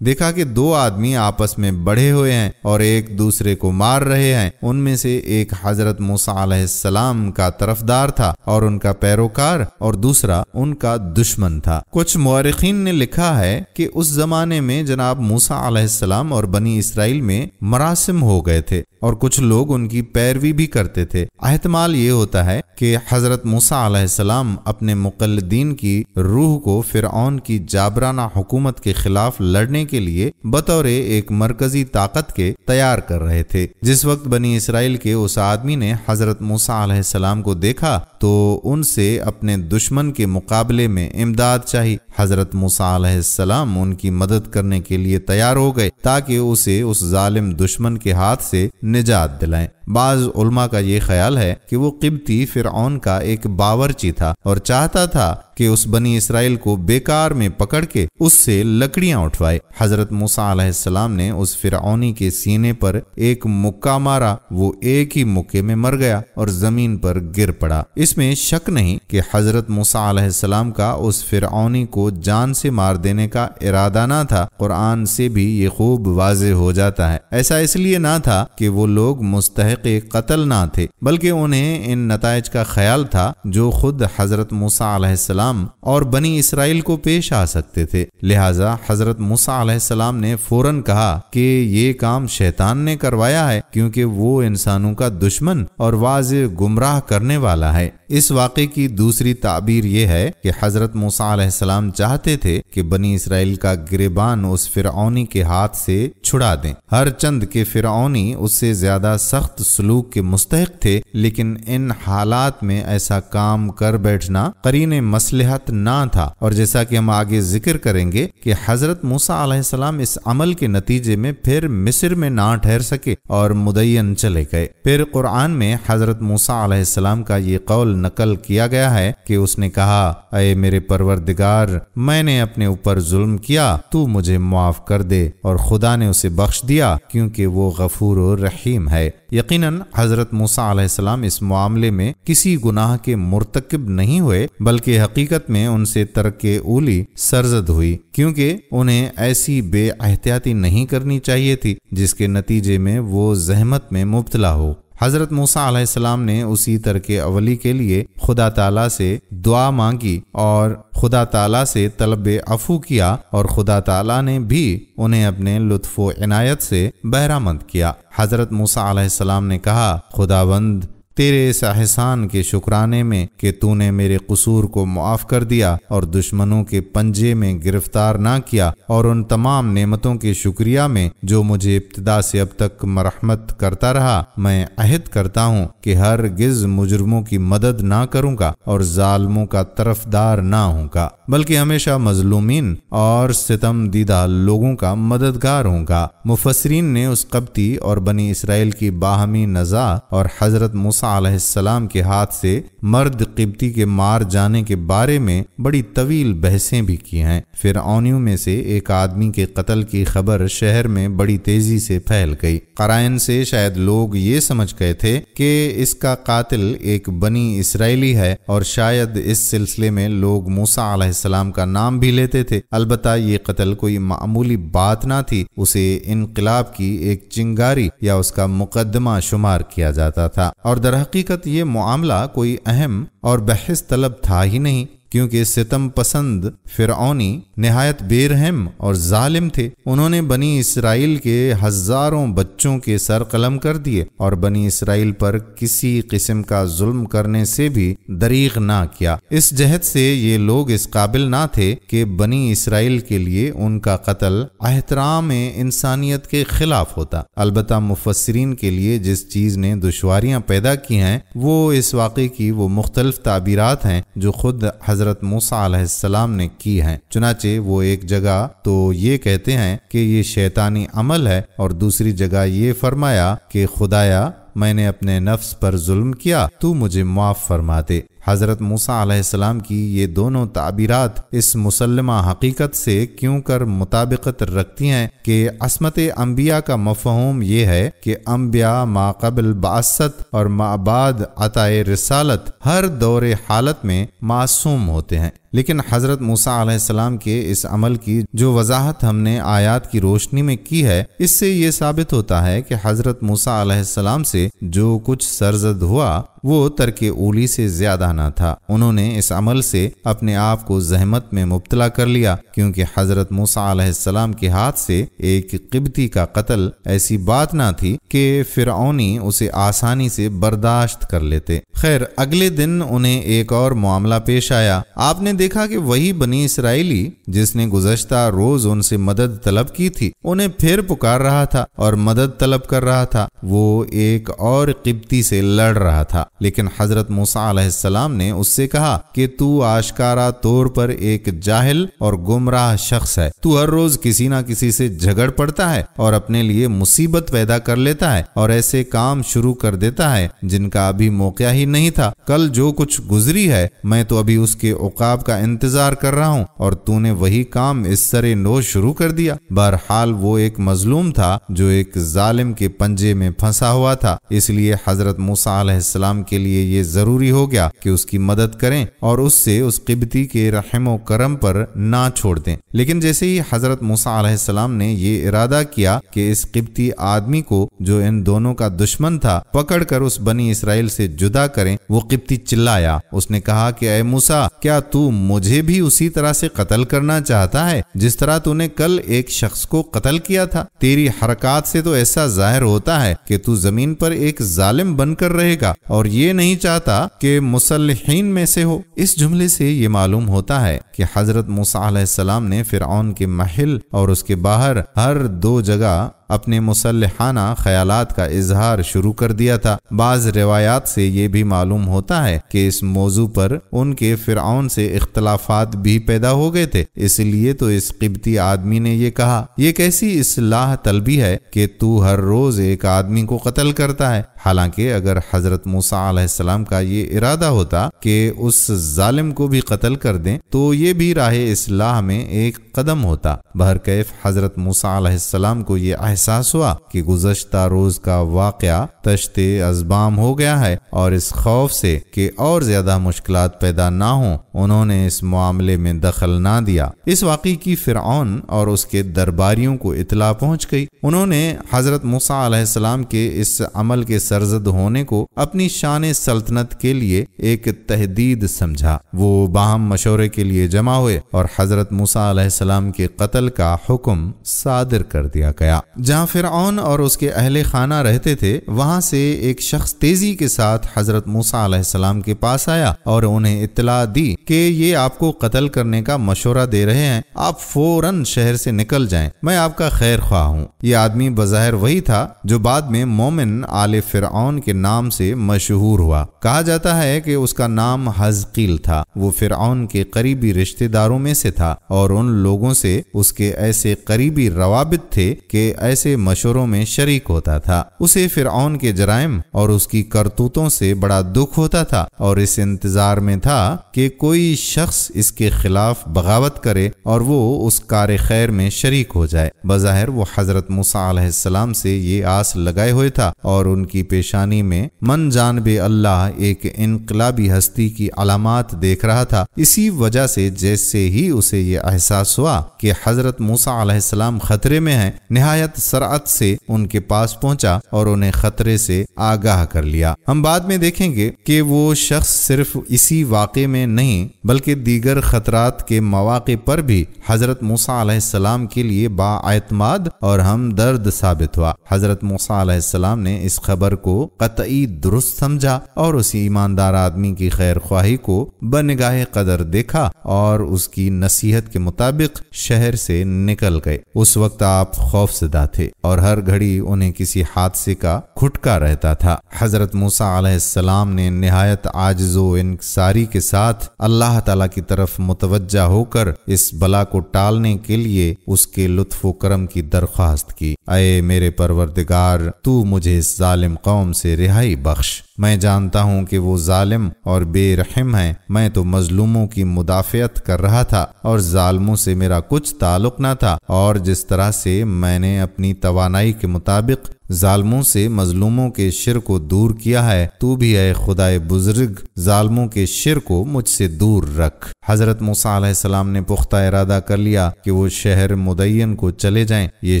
دیکھا کہ دو آدمی آپس میں بڑھے ہوئے ہیں اور ایک دوسرے کو مار رہے ہیں۔ ان میں سے ایک حضرت موسیٰ علیہ السلام کا طرفدار تھا اور ان کا پیروکار، اور دوسرا ان کا دشمن تھا۔ کچھ مورخین نے لکھا ہے کہ اس زمانے میں جناب موسیٰ علیہ السلام اور بنی اسرائیل میں مراسم ہو گئے تھے اور کچھ لوگ ان کی پیروی بھی کرتے تھے۔ احتمال یہ ہوتا ہے کہ حضرت موسیٰ علیہ السلام اپنے مقلدین کی روح کو فرعون کی جابرانہ حکومت کے خلاف لڑنے کے لیے بطور ایک مرکزی طاقت کے تیار کر رہے تھے۔ جس وقت بنی اسرائیل کے اس آدمی نے حضرت موسیٰ علیہ السلام کو دیکھا تو ان سے اپنے دشمن کے مقابلے میں امداد چاہی۔ حضرت موسیٰ علیہ السلام ان کی مدد کرنے کے لیے تیار ہو گئے تاکہ اسے اس ظالم دشمن کے ہاتھ سے نجات دلائیں۔ بعض علماء کا یہ خیال ہے کہ وہ قبطی فرعون کا ایک باورچی تھا اور چاہتا تھا کہ اس بنی اسرائیل کو بیکار میں پکڑ کے اس سے لکڑیاں اٹھوائے۔ حضرت موسیٰ علیہ السلام نے اس فرعونی کے سینے پر ایک مکہ مارا، وہ ایک ہی مکے میں مر گیا اور زمین پر گر پڑا۔ اس میں شک نہیں کہ حضرت موسیٰ علیہ السلام کا اس فرعونی کو جان سے مار دینے کا ارادہ نہ تھا۔ قرآن سے بھی یہ خوب واضح ہو جاتا ہے۔ ایسا اس لیے نہ تھا کہ وہ لوگ مستحق قتل نہ تھے، بلکہ انہیں ان نتائج کا خیال تھا جو خود حضرت موسیٰ علیہ السلام اور بنی اسرائیل کو پیش آ سکتے تھے۔ لہٰذا حضرت موسیٰ علیہ السلام نے فوراً کہا کہ یہ کام شیطان نے کروایا ہے، کیونکہ وہ انسانوں کا دشمن اور واضح گمراہ کرنے والا ہے۔ اس واقعے کی دوسری تعبیر یہ ہے کہ حضرت موسیٰ علیہ السلام چاہتے تھے کہ بنی اسرائیل کا گریبان اس فرعونی کے ہاتھ سے چھڑا دیں، ہر چند کے فرعونی اس سے زیادہ سخت سلوک کے مستحق تھے، لیکن ان حالات میں ایسا کام کر بیٹھنا قرین مصلحت نہ تھا، اور جیسا کہ ہم آگے ذکر کریں گے کہ حضرت موسیٰ علیہ السلام اس عمل کے نتیجے میں پھر مصر میں نہ ٹھہر سکے اور مدین چلے گئے۔ پھر قرآن میں حضرت موسیٰ علیہ السلام کا یہ قول نقل کیا گیا ہے کہ اس نے کہا، اے میرے پروردگار، میں نے اپنے اوپر ظلم کیا، تو مجھے معاف کر دے، اور خدا نے اسے بخش دیا کیونکہ وہ غفور و رحیم ہے۔ یقیناً حضرت موسیٰ علیہ السلام اس معاملے میں کسی گناہ کے مرتکب نہیں ہوئے، بلکہ حقیقت میں ان سے ترک اولی سرزد ہوئی، کیونکہ انہیں ایسی بے احتیاطی نہیں کرنی چاہیے تھی جس کے نتیجے میں وہ زحمت میں مبتلا ہو۔ حضرت موسیٰ علیہ السلام نے اسی ترک اولی کے لیے خدا تعالیٰ سے دعا مانگی اور خدا تعالیٰ سے طلب عفو کیا، اور خدا تعالیٰ نے بھی انہیں اپنے لطف و عنایت سے بہرامند کیا۔ حضرت موسیٰ علیہ السلام نے کہا، خداوند، تیرے اس احسان کے شکرانے میں کہ تو نے میرے قصور کو معاف کر دیا اور دشمنوں کے پنجے میں گرفتار نہ کیا، اور ان تمام نعمتوں کے شکریہ میں جو مجھے ابتدا سے اب تک مرحمت کرتا رہا، میں عہد کرتا ہوں کہ ہرگز مجرموں کی مدد نہ کروں گا اور ظالموں کا طرفدار نہ ہوں گا، بلکہ ہمیشہ مظلومین اور ستم دیدہ لوگوں کا مددگار ہوں گا۔ مفسرین نے اس قبطی اور بنی اسرائیل کی باہمی نزاع اور حضرت موسیٰ علیہ السلام کے ہاتھ سے مرد قبطی کے مار جانے کے بارے میں بڑی طویل بحثیں بھی کی ہیں۔ فرعونیوں میں سے ایک آدمی کے قتل کی خبر شہر میں بڑی تیزی سے پھیل گئی۔ قرائن سے شاید لوگ یہ سمجھ گئے تھے کہ اس کا قاتل ایک بنی اسرائیلی ہے، اور شاید اس سلسلے میں لوگ موسیٰ علیہ السلام کا نام بھی لیتے تھے۔ البتہ یہ قتل کوئی معمولی بات نہ تھی، اسے انقلاب کی ایک چنگاری یا اس کا مقدمہ شمار کیا جاتا تھا، اور در حقیقت یہ معاملہ کوئی اہم اور بحث طلب تھا ہی نہیں، کیونکہ ستم پسند فرعونی نہایت بے رحم اور ظالم تھے۔ انہوں نے بنی اسرائیل کے ہزاروں بچوں کے سر قلم کر دیے اور بنی اسرائیل پر کسی قسم کا ظلم کرنے سے بھی دریغ نہ کیا۔ اس جہت سے یہ لوگ اس قابل نہ تھے کہ بنی اسرائیل کے لیے ان کا قتل احترام انسانیت کے خلاف ہوتا۔ البتہ مفسرین کے لیے جس چیز نے دشواریاں پیدا کی ہیں وہ اس واقعے کی وہ مختلف تعبیرات ہیں جو خود حضرت موسیٰ علیہ السلام نے کی ہیں۔ چنانچہ وہ ایک جگہ تو یہ کہتے ہیں کہ یہ شیطانی عمل ہے، اور دوسری جگہ یہ فرمایا کہ خدایا، میں نے اپنے نفس پر ظلم کیا، تو مجھے معاف فرما دے۔ حضرت موسیٰ علیہ السلام کی یہ دونوں تعبیرات اس مسلمہ حقیقت سے کیوں کر مطابقت رکھتی ہیں کہ عصمت انبیاء کا مفہوم یہ ہے کہ انبیاء ما قبل بعثت اور ما بعد عطا رسالت ہر دور حالت میں معصوم ہوتے ہیں، لیکن حضرت موسیٰ علیہ السلام کے اس عمل کی جو وضاحت ہم نے آیات کی روشنی میں کی ہے، اس سے یہ ثابت ہوتا ہے کہ حضرت موسیٰ علیہ السلام سے جو کچھ سرزد ہوا وہ ترک اولی سے زیادہ نہ تھا۔ انہوں نے اس عمل سے اپنے آپ کو زحمت میں مبتلا کر لیا، کیونکہ حضرت موسیٰ علیہ السلام کے ہاتھ سے ایک قبطی کا قتل ایسی بات نہ تھی کہ فرعونی اسے آسانی سے برداشت کر لیتے۔ خیر، اگلے دن انہیں ایک اور معاملہ پیش آیا۔ آپ نے دیکھا کہ وہی بنی اسرائیلی جس نے گزشتہ روز ان سے مدد طلب کی تھی، انہیں پھر پکار رہا تھا اور مدد طلب کر رہا تھا۔ وہ ایک اور قبطی سے لڑ رہا تھا، لیکن حضرت موسیٰ علیہ السلام نے اس سے کہا کہ تو آشکارا طور پر ایک جاہل اور گمراہ شخص ہے۔ تو ہر روز کسی نہ کسی سے جھگڑ پڑتا ہے اور اپنے لیے مصیبت پیدا کر لیتا ہے اور ایسے کام شروع کر دیتا ہے جن کا ابھی موقع ہی نہیں تھا، کل جو کچھ گزری ہے میں تو ابھی اس کے عقاب کا انتظار کر رہا ہوں اور تو نے وہی کام اس سرے نو شروع کر دیا۔ بہرحال وہ ایک مظلوم تھا جو ایک ظالم کے پنجے میں پھنسا ہوا تھا، اس لیے حضرت موسیٰ علیہ السلام کے لیے یہ ضروری ہو گیا کہ اس کی مدد کریں اور اس سے اس قبطی کے رحم و کرم پر نہ چھوڑ دیں۔ لیکن جیسے ہی حضرت موسیٰ علیہ السلام نے یہ ارادہ کیا کہ اس قبطی آدمی کو جو ان دونوں کا دشمن تھا پکڑ کر اس بنی اسرائیل سے جدا کریں، وہ قبطی چلایا۔ اس نے کہا کہ اے موسیٰ، کیا تو مجھے بھی اسی طرح سے قتل کرنا چاہتا ہے جس طرح تو نے کل ایک شخص کو قتل کیا تھا؟ تیری حرکات سے تو ایسا ظاہر ہوتا ہے کہ تو زمین پر ایک ظالم بن کر رہے گا اور یہ نہیں چاہتا کہ مصلحین میں سے ہو۔ اس جملے سے یہ معلوم ہوتا ہے کہ حضرت موسیٰ علیہ السلام نے فرعون کے محل اور اس کے باہر ہر دو جگہ اپنے مسلحانہ خیالات کا اظہار شروع کر دیا تھا۔ بعض روایات سے یہ بھی معلوم ہوتا ہے کہ اس موضوع پر ان کے فرعون سے اختلافات بھی پیدا ہو گئے تھے، اس لیے تو اس قبطی آدمی نے یہ کہا، یہ کیسی اصلاح طلبی ہے کہ تو ہر روز ایک آدمی کو قتل کرتا ہے؟ حالانکہ اگر حضرت موسیٰ علیہ السلام کا یہ ارادہ ہوتا کہ اس ظالم کو بھی قتل کر دیں تو یہ بھی راہ اصلاح میں ایک قدم ہوتا۔ بہرکیف حضرت موسیٰ علیہ السلام کو یہ احساس ہوا کہ گزشتہ روز کا واقعہ تشت ازبام ہو گیا ہے، اور اس خوف سے کہ اور زیادہ مشکلات پیدا نہ ہوں انہوں نے اس معاملے میں دخل نہ دیا۔ اس واقعے کی فرعون اور اس کے درباریوں کو اطلاع پہنچ گئی۔ انہوں نے حضرت موسیٰ علیہ السلام کے اس عمل کے سرزد ہونے کو اپنی شان سلطنت کے لیے ایک تہدید سمجھا۔ وہ باہم مشورے کے لیے جمع ہوئے اور حضرت موسیٰ علیہ السلام کے قتل کا حکم صادر کر دیا گیا۔ جہاں فرعون اور اس کے اہل خانہ رہتے تھے وہاں سے ایک شخص تیزی کے ساتھ حضرت موسیٰ علیہ السلام کے پاس آیا اور انہیں اطلاع دی کہ یہ آپ کو قتل کرنے کا مشورہ دے رہے ہیں، آپ فوراً شہر سے نکل جائیں، میں آپ کا خیر خواہ ہوں۔ یہ آدمی بظاہر وہی تھا جو بعد میں مومن آل فرعون کے نام سے مشہور ہوا۔ کہا جاتا ہے کہ اس کا نام حزقیل تھا۔ وہ فرعون کے قریبی رشتہ داروں میں سے تھا اور ان لوگوں سے اس کے ایسے قریبی روابط تھے کہ ایسے مشوروں میں شریک ہوتا تھا۔ اسے فرعون کے جرائم اور اس کی کرتوتوں سے بڑا دکھ ہوتا تھا اور اس انتظار میں تھا کہ کوئی شخص اس کے خلاف بغاوت کرے اور وہ اس کار خیر میں شریک ہو جائے۔ بظاہر وہ حضرت موسیٰ علیہ السلام سے یہ آس لگائے ہوئے تھا اور ان کی پیشانی میں من جانب اللہ ایک انقلابی ہستی کی علامات دیکھ رہا تھا۔ اسی وجہ سے جیسے ہی اسے یہ احساس ہوا کہ حضرت موسیٰ علیہ السلام خطرے میں ہیں، نہایت سرعت سے ان کے پاس پہنچا اور انہیں خطرے سے آگاہ کر لیا۔ ہم بعد میں دیکھیں گے کہ وہ شخص صرف اسی واقعے میں نہیں بلکہ دیگر خطرات کے مواقع پر بھی حضرت موسیٰ علیہ السلام کے لیے بااعتماد اور ہمدرد ثابت ہوا۔ حضرت موسیٰ علیہ السلام نے اس خبر کو قطعی درست سمجھا اور اس ایماندار آدمی کی خیر خواہی کو بنگاہ قدر دیکھا اور اس کی نصیحت کے مطابق شہر سے نکل گئے۔ اس وقت آپ خوف زدہ تھے اور ہر گھڑی انہیں کسی حادثے کا کھٹکا رہتا تھا۔ حضرت موسیٰ علیہ السلام نے نہایت عاجز و انکساری کے ساتھ اللہ تعالیٰ کی طرف متوجہ ہو کر اس بلا کو ٹالنے کے لیے اس کے لطف و کرم کی درخواست کی۔ اے میرے پروردگار، تو مجھے اس ظالم قوم سے رہائی بخش۔ میں جانتا ہوں کہ وہ ظالم اور بے رحم ہیں، میں تو مظلوموں کی مدافعت کر رہا تھا اور ظالموں سے میرا کچھ تعلق نہ تھا، اور جس طرح سے میں نے اپنی توانائی کے مطابق ظالموں سے مظلوموں کے شر کو دور کیا ہے، تو بھی اے خدائے بزرگ ظالموں کے شر کو مجھ سے دور رکھ۔ حضرت موسیٰ علیہ السلام نے پختہ ارادہ کر لیا کہ وہ شہر مدین کو چلے جائیں۔ یہ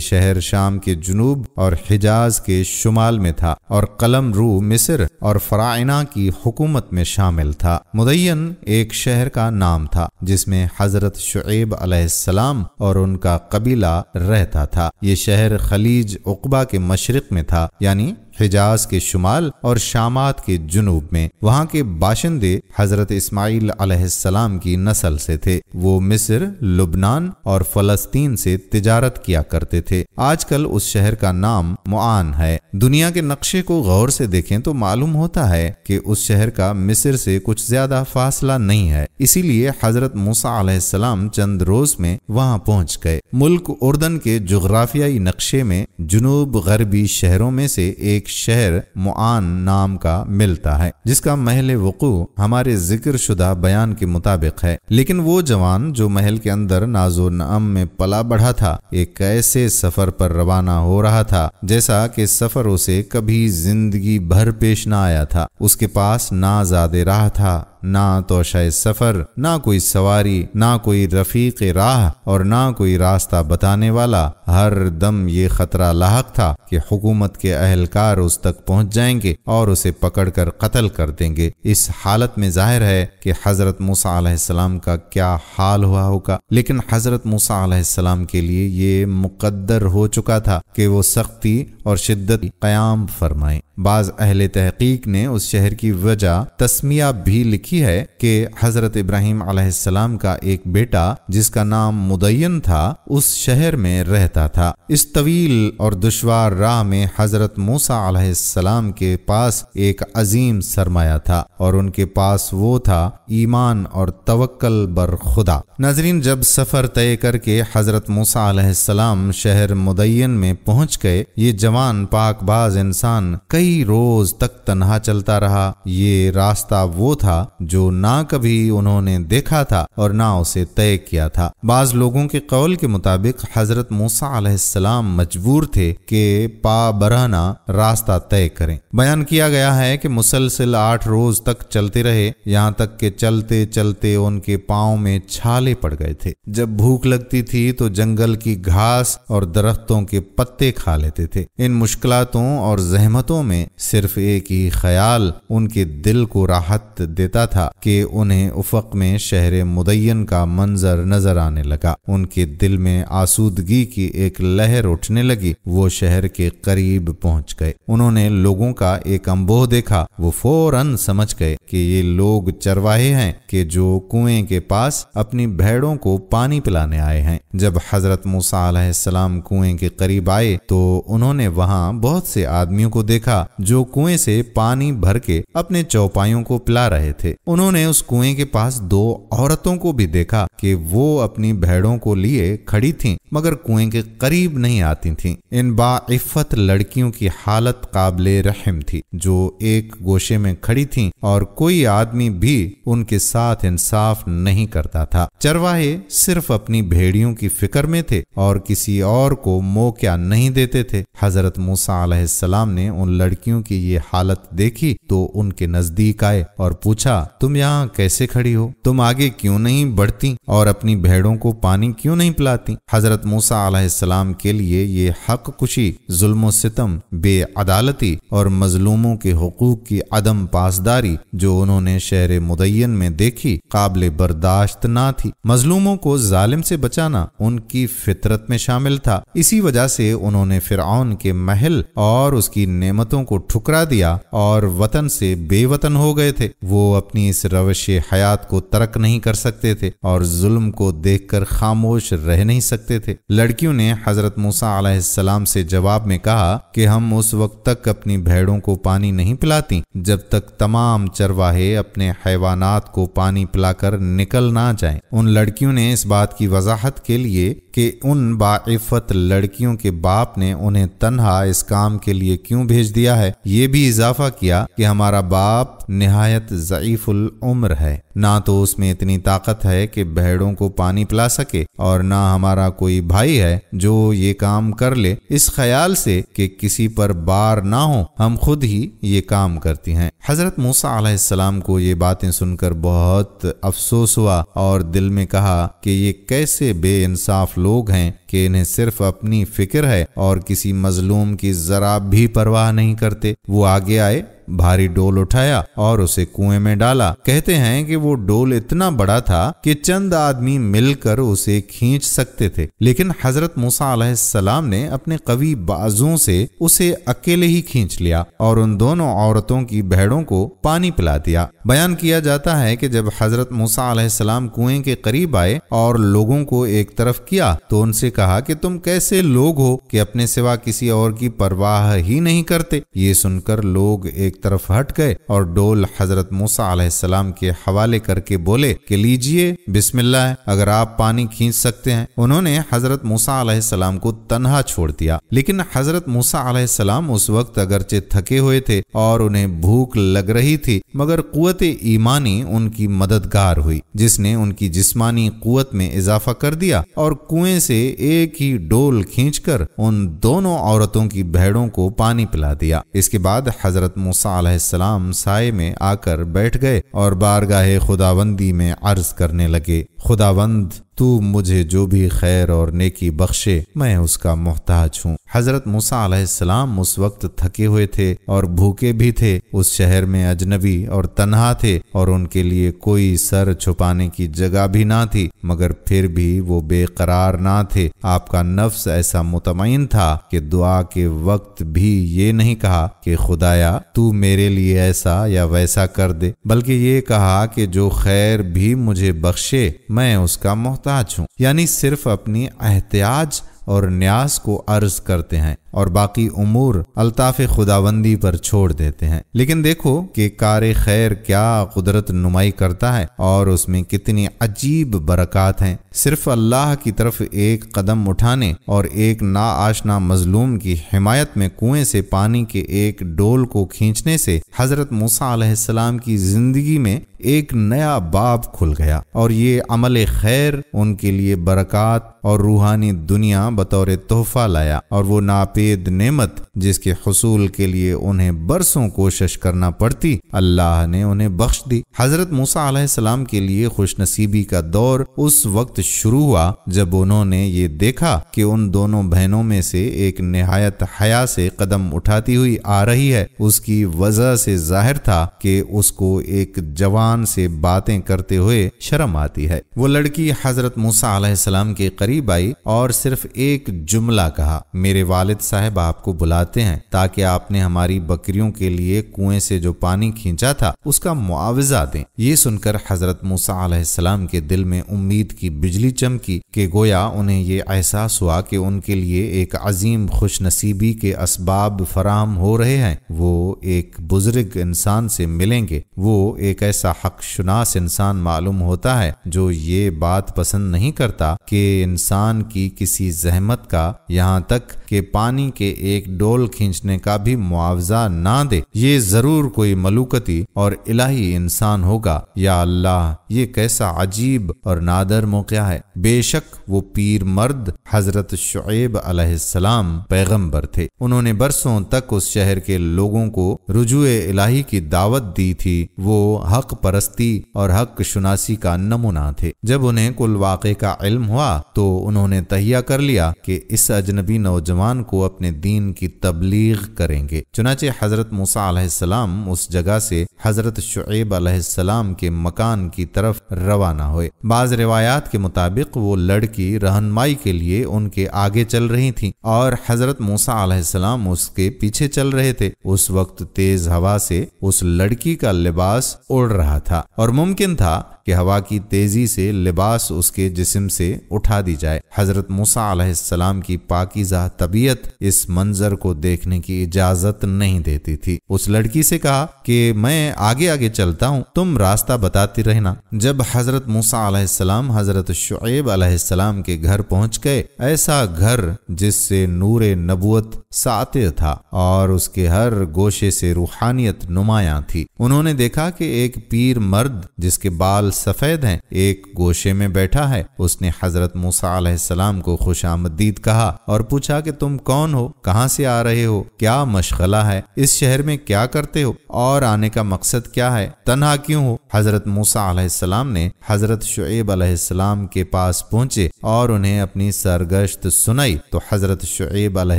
شہر شام کے جنوب اور حجاز کے شمال میں تھا اور قلم رو مصر اور فراعنہ کی حکومت میں شامل تھا۔ مدین ایک شہر کا نام تھا جس میں حضرت شعیب علیہ السلام اور ان کا قبیلہ رہتا تھا۔ یہ شہر خلیج عقبہ کے مشرق میں تھا، یعنی حجاز کے شمال اور شامات کے جنوب میں۔ وہاں کے باشندے حضرت اسماعیل علیہ السلام کی نسل سے تھے۔ وہ مصر، لبنان اور فلسطین سے تجارت کیا کرتے تھے۔ آج کل اس شہر کا نام معان ہے۔ دنیا کے نقشے کو غور سے دیکھیں تو معلوم ہوتا ہے کہ اس شہر کا مصر سے کچھ زیادہ فاصلہ نہیں ہے، اسی لیے حضرت موسیٰ علیہ السلام چند روز میں وہاں پہنچ گئے۔ ملک اردن کے جغرافیائی نقشے میں جنوب غربی شہروں میں سے ایک ایک شہر معان نام کا ملتا ہے جس کا محل وقوع ہمارے ذکر شدہ بیان کے مطابق ہے، لیکن وہ جوان جو محل کے اندر ناز و نعم میں پلا بڑھا تھا ایک ایسے سفر پر روانہ ہو رہا تھا جیسا کہ سفر اسے کبھی زندگی بھر پیش نہ آیا تھا۔ اس کے پاس نہ زاد راہ تھا، نہ توشہ سفر، نہ کوئی سواری، نہ کوئی رفیق راہ اور نہ کوئی راستہ بتانے والا۔ ہر دم یہ خطرہ لاحق تھا کہ حکومت کے اہلکار اس تک پہنچ جائیں گے اور اسے پکڑ کر قتل کر دیں گے۔ اس حالت میں ظاہر ہے کہ حضرت موسیٰ علیہ السلام کا کیا حال ہوا ہوگا، لیکن حضرت موسیٰ علیہ السلام کے لیے یہ مقدر ہو چکا تھا کہ وہ سختی اور شدت قیام فرمائیں۔ بعض اہل تحقیق نے اس شہر کی وجہ تسمیہ بھی لکھی ہے کہ حضرت ابراہیم علیہ السلام کا ایک بیٹا جس کا نام مدین تھا اس شہر میں رہتا تھا۔ اس طویل اور دشوار راہ میں حضرت موسیٰ علیہ السلام کے پاس ایک عظیم سرمایہ تھا اور ان کے پاس وہ تھا ایمان اور توکل بر خدا۔ ناظرین، جب سفر طے کر کے حضرت موسیٰ علیہ السلام شہر مدین میں پہنچ گئے، یہ جوان پاک باز انسان کئی روز تک تنہا چلتا رہا۔ یہ راستہ وہ تھا جو نہ کبھی انہوں نے دیکھا تھا اور نہ اسے طے کیا تھا۔ بعض لوگوں کے قول کے مطابق حضرت موسیٰ علیہ السلام مجبور تھے کہ پا برہنہ راستہ طے کریں۔ بیان کیا گیا ہے کہ مسلسل 8 روز تک چلتے رہے، یہاں تک کہ چلتے چلتے ان کے پاؤں میں چھالے پڑ گئے تھے۔ جب بھوک لگتی تھی تو جنگل کی گھاس اور درختوں کے پتے کھا لیتے تھے۔ ان مشکلاتوں اور زحمتوں میں صرف ایک ہی خیال ان کے دل کو راحت دیتا تھا کہ انہیں افق میں شہر مدین کا منظر نظر آنے لگا۔ ان کے دل میں آسودگی کی ایک لہر اٹھنے لگی۔ وہ شہر کے قریب پہنچ گئے۔ انہوں نے لوگوں کا ایک انبوہ دیکھا۔ وہ فوراً سمجھ گئے کہ یہ لوگ چرواہے ہیں کہ جو کنویں کے پاس اپنی بھیڑوں کو پانی پلانے آئے ہیں۔ جب حضرت موسیٰ علیہ السلام کنویں کے قریب آئے تو انہوں نے وہاں بہت سے آدمیوں کو دیکھا جو کنویں سے پانی بھر کے اپنے چوپایوں کو پلا رہے تھے۔ انہوں نے اس کنویں کے پاس 2 عورتوں کو بھی دیکھا کہ وہ اپنی بھیڑوں کو لیے کھڑی تھیں مگر کنویں کے قریب نہیں آتی تھیں۔ ان باعفت لڑکیوں کی حالت قابل رحم تھی جو ایک گوشے میں کھڑی تھیں اور کوئی آدمی بھی ان کے ساتھ انصاف نہیں کرتا تھا۔ چرواہے صرف اپنی بھیڑیوں کی فکر میں تھے اور کسی اور کو موقع نہیں دیتے تھے۔ حضرت موسیٰ علیہ السلام نے ان لڑکیوں کی یہ حالت دیکھی تو ان کے نزدیک آئے اور پوچھا، تم یہاں کیسے کھڑی ہو؟ تم آگے کیوں نہیں بڑھتی اور اپنی بھیڑوں کو پانی کیوں نہیں پلاتی؟ حضرت موسیٰ علیہ السلام کے لیے یہ حق کشی، ظلم و ستم، بے عدالتی اور مظلوموں کے حقوق کی عدم پاسداری جو انہوں نے شہر مدین میں دیکھی قابل برداشت نہ تھی۔ مظلوموں کو ظالم سے بچانا ان کی فطرت میں شامل تھا۔ اسی وجہ سے انہوں نے فرعون کے محل اور اس کی نعمتوں کو ٹھکرا دیا اور وطن سے بے وطن ہو گئے تھے۔ وہ اپنی اس روش حیات کو ترک نہیں کر سکتے تھے اور ظلم کو دیکھ کر خاموش رہ نہیں سکتے تھے۔ لڑکیوں نے حضرت موسیٰ علیہ السلام سے جواب میں کہا کہ ہم اس وقت تک اپنی بھیڑوں کو پانی نہیں پلاتی جب تک تمام چرواہے اپنے حیوانات کو پانی پلا کر نکل نہ جائیں۔ ان لڑکیوں نے اس بات کی وضاحت کے لیے کہ ان باعفت لڑکیوں کے باپ نے انہیں تنہا اس کام کے لیے کیوں بھیج دیا ہے، یہ بھی اضافہ کیا کہ ہمارا باپ نہایت ضعیف العمر ہے، نہ تو اس میں اتنی طاقت ہے کہ بھیڑوں کو پانی پلا سکے اور نہ ہمارا کوئی بھائی ہے جو یہ کام کر لے۔ اس خیال سے کہ کسی پر بار نہ ہو ہم خود ہی یہ کام کرتی ہیں۔ حضرت موسیٰ علیہ السلام کو یہ باتیں سن کر بہت افسوس ہوا اور دل میں کہا کہ یہ کیسے بے انصاف لوگ ہیں کہ انہیں صرف اپنی فکر ہے اور کسی مظلوم کی ذرا بھی پرواہ نہیں کرتے۔ وہ آگے آئے، بھاری ڈول اٹھایا اور اسے کنویں میں ڈالا۔ کہتے ہیں کہ وہ ڈول اتنا بڑا تھا کہ چند آدمی مل کر اسے کھینچ سکتے تھے، لیکن حضرت موسیٰ علیہ السلام نے اپنے قوی بازوں سے اسے اکیلے ہی کھینچ لیا اور ان دونوں عورتوں کی بھیڑوں کو پانی پلا دیا۔ بیان کیا جاتا ہے کہ جب حضرت موسیٰ علیہ السلام کنویں کے قریب آئے اور لوگوں کو ایک طرف کیا تو ان سے کہا کہ تم کیسے لوگ ہو کہ اپنے سوا کسی اور کی پرواہ ہی نہیں کرتے؟ یہ سن کر لوگ ایک طرف ہٹ گئے اور ڈول حضرت موسیٰ علیہ السلام کے حوالے کر کے بولے کہ لیجئے بسم اللہ، اگر آپ پانی کھینچ سکتے ہیں۔ انہوں نے حضرت موسیٰ علیہ السلام کو تنہا چھوڑ دیا، لیکن حضرت موسیٰ علیہ السلام اس وقت اگرچہ تھکے ہوئے تھے اور انہیں بھوک لگ رہی تھی، مگر قوت ایمانی ان کی مددگار ہوئی، جس نے ان کی جسمانی قوت میں اضافہ کر دیا اور کنویں سے ایک ہی ڈول کھینچ کر ان دونوں عورتوں کی بھیڑوں کو پانی پلا دیا۔ اس کے بعد حضرت موسیٰ علیہ السلام سائے میں آ کر بیٹھ گئے اور بارگاہ خداوندی میں عرض کرنے لگے، خداوند تو مجھے جو بھی خیر اور نیکی بخشے، میں اس کا محتاج ہوں۔ حضرت موسیٰ علیہ السلام اس وقت تھکے ہوئے تھے اور بھوکے بھی تھے، اس شہر میں اجنبی اور تنہا تھے اور ان کے لیے کوئی سر چھپانے کی جگہ بھی نہ تھی، مگر پھر بھی وہ بے قرار نہ تھے۔ آپ کا نفس ایسا مطمئن تھا کہ دعا کے وقت بھی یہ نہیں کہا کہ خدایا تو میرے لیے ایسا یا ویسا کر دے، بلکہ یہ کہا کہ جو خیر بھی مجھے بخشے میں اس کا محتاج ہوں، یعنی صرف اپنی احتیاج اور نیاز کو عرض کرتے ہیں اور باقی امور الطاف خداوندی پر چھوڑ دیتے ہیں۔ لیکن دیکھو کہ کار خیر کیا قدرت نمائی کرتا ہے اور اس میں کتنی عجیب برکات ہیں۔ صرف اللہ کی طرف ایک قدم اٹھانے اور ایک ناآشنا مظلوم کی حمایت میں کنویں سے پانی کے ایک ڈول کو کھینچنے سے حضرت موسیٰ علیہ السلام کی زندگی میں ایک نیا باب کھل گیا، اور یہ عمل خیر ان کے لیے برکات اور روحانی دنیا بطور تحفہ لایا، اور وہ ناپید نعمت جس کے حصول کے لیے انہیں برسوں کوشش کرنا پڑتی، اللہ نے انہیں بخش دی۔ حضرت موسیٰ علیہ السلام کے لیے خوش نصیبی کا دور اس وقت شروع ہوا جب انہوں نے یہ دیکھا کہ ان دونوں بہنوں میں سے ایک نہایت حیا سے قدم اٹھاتی ہوئی آ رہی ہے۔ اس کی وجہ سے ظاہر تھا کہ اس کو ایک جوان سے باتیں کرتے ہوئے شرم آتی ہے۔ وہ لڑکی حضرت موسیٰ علیہ السلام کے قریب آئی اور صرف ایک جملہ کہا، میرے والد صاحب آپ کو بلاتے ہیں تاکہ آپ نے ہماری بکریوں کے لیے کنویں سے جو پانی کھینچا تھا اس کا معاوضہ دیں۔ یہ سن کر حضرت موسیٰ علیہ السلام کے دل میں امید کی بجلی چمکی کہ گویا انہیں یہ احساس ہوا کہ ان کے لیے ایک عظیم خوش نصیبی کے اسباب فراہم ہو رہے ہیں۔ وہ ایک بزرگ انسان سے ملیں گے، وہ ایک ایسا حق شناس انسان معلوم ہوتا ہے جو یہ بات پسند نہیں کرتا کہ انسان کی کسی زحمت کا، یہاں تک کہ پانی کے ایک ڈول کھینچنے کا بھی معاوضہ نہ دے۔ یہ ضرور کوئی ملوکتی اور الہی انسان ہوگا۔ یا اللہ، یہ کیسا عجیب اور نادر موقع ہے۔ بے شک وہ پیر مرد حضرت شعیب علیہ السلام پیغمبر تھے۔ انہوں نے برسوں تک اس شہر کے لوگوں کو رجوع الہی کی دعوت دی تھی۔ وہ حق پرستی اور حق شناسی کا نمونہ تھے۔ جب انہیں کل واقعے کا علم ہوا تو انہوں نے تہیہ کر لیا کہ اس اجنبی نوجوان کو اپنے دین کی تبلیغ کریں گے۔ چنانچہ حضرت موسیٰ علیہ السلام اس جگہ سے حضرت شعیب علیہ السلام کے مکان کی طرف روانہ ہوئے۔ بعض روایات کے مطابق وہ لڑکی رہنمائی کے لیے ان کے آگے چل رہی تھی اور حضرت موسیٰ علیہ السلام اس کے پیچھے چل رہے تھے۔ اس وقت تیز ہوا سے اس لڑکی کا لباس اڑ رہا تھا اور ممکن تھا کہ ہوا کی تیزی سے لباس اس کے جسم سے اٹھا دی جائے۔ حضرت موسیٰ علیہ السلام کی پاکیزہ طبیعت اس منظر کو دیکھنے کی اجازت نہیں دیتی تھی۔ اس لڑکی سے کہا کہ میں آگے آگے چلتا ہوں، تم راستہ بتاتی رہنا۔ جب حضرت موسیٰ علیہ السلام حضرت شعیب علیہ السلام کے گھر پہنچ گئے، ایسا گھر جس سے نور نبوت ساطع تھا اور اس کے ہر گوشے سے روحانیت نمایاں تھی، انہوں نے دیکھا کہ ایک پیر مرد جس کے بال سفید ہیں ایک گوشے میں بیٹھا ہے۔ اس نے حضرت موسیٰ علیہ السلام کو خوش آمدید کہا اور پوچھا کہ تم کون ہو، کہاں سے آ رہے ہو، کیا مشغلہ ہے، اس شہر میں کیا کرتے ہو اور آنے کا مقصد کیا ہے، تنہا کیوں ہو؟ حضرت موسیٰ علیہ السلام نے حضرت شعیب علیہ السلام کے پاس پہنچے اور انہیں اپنی سرگشت سنائی تو حضرت شعیب علیہ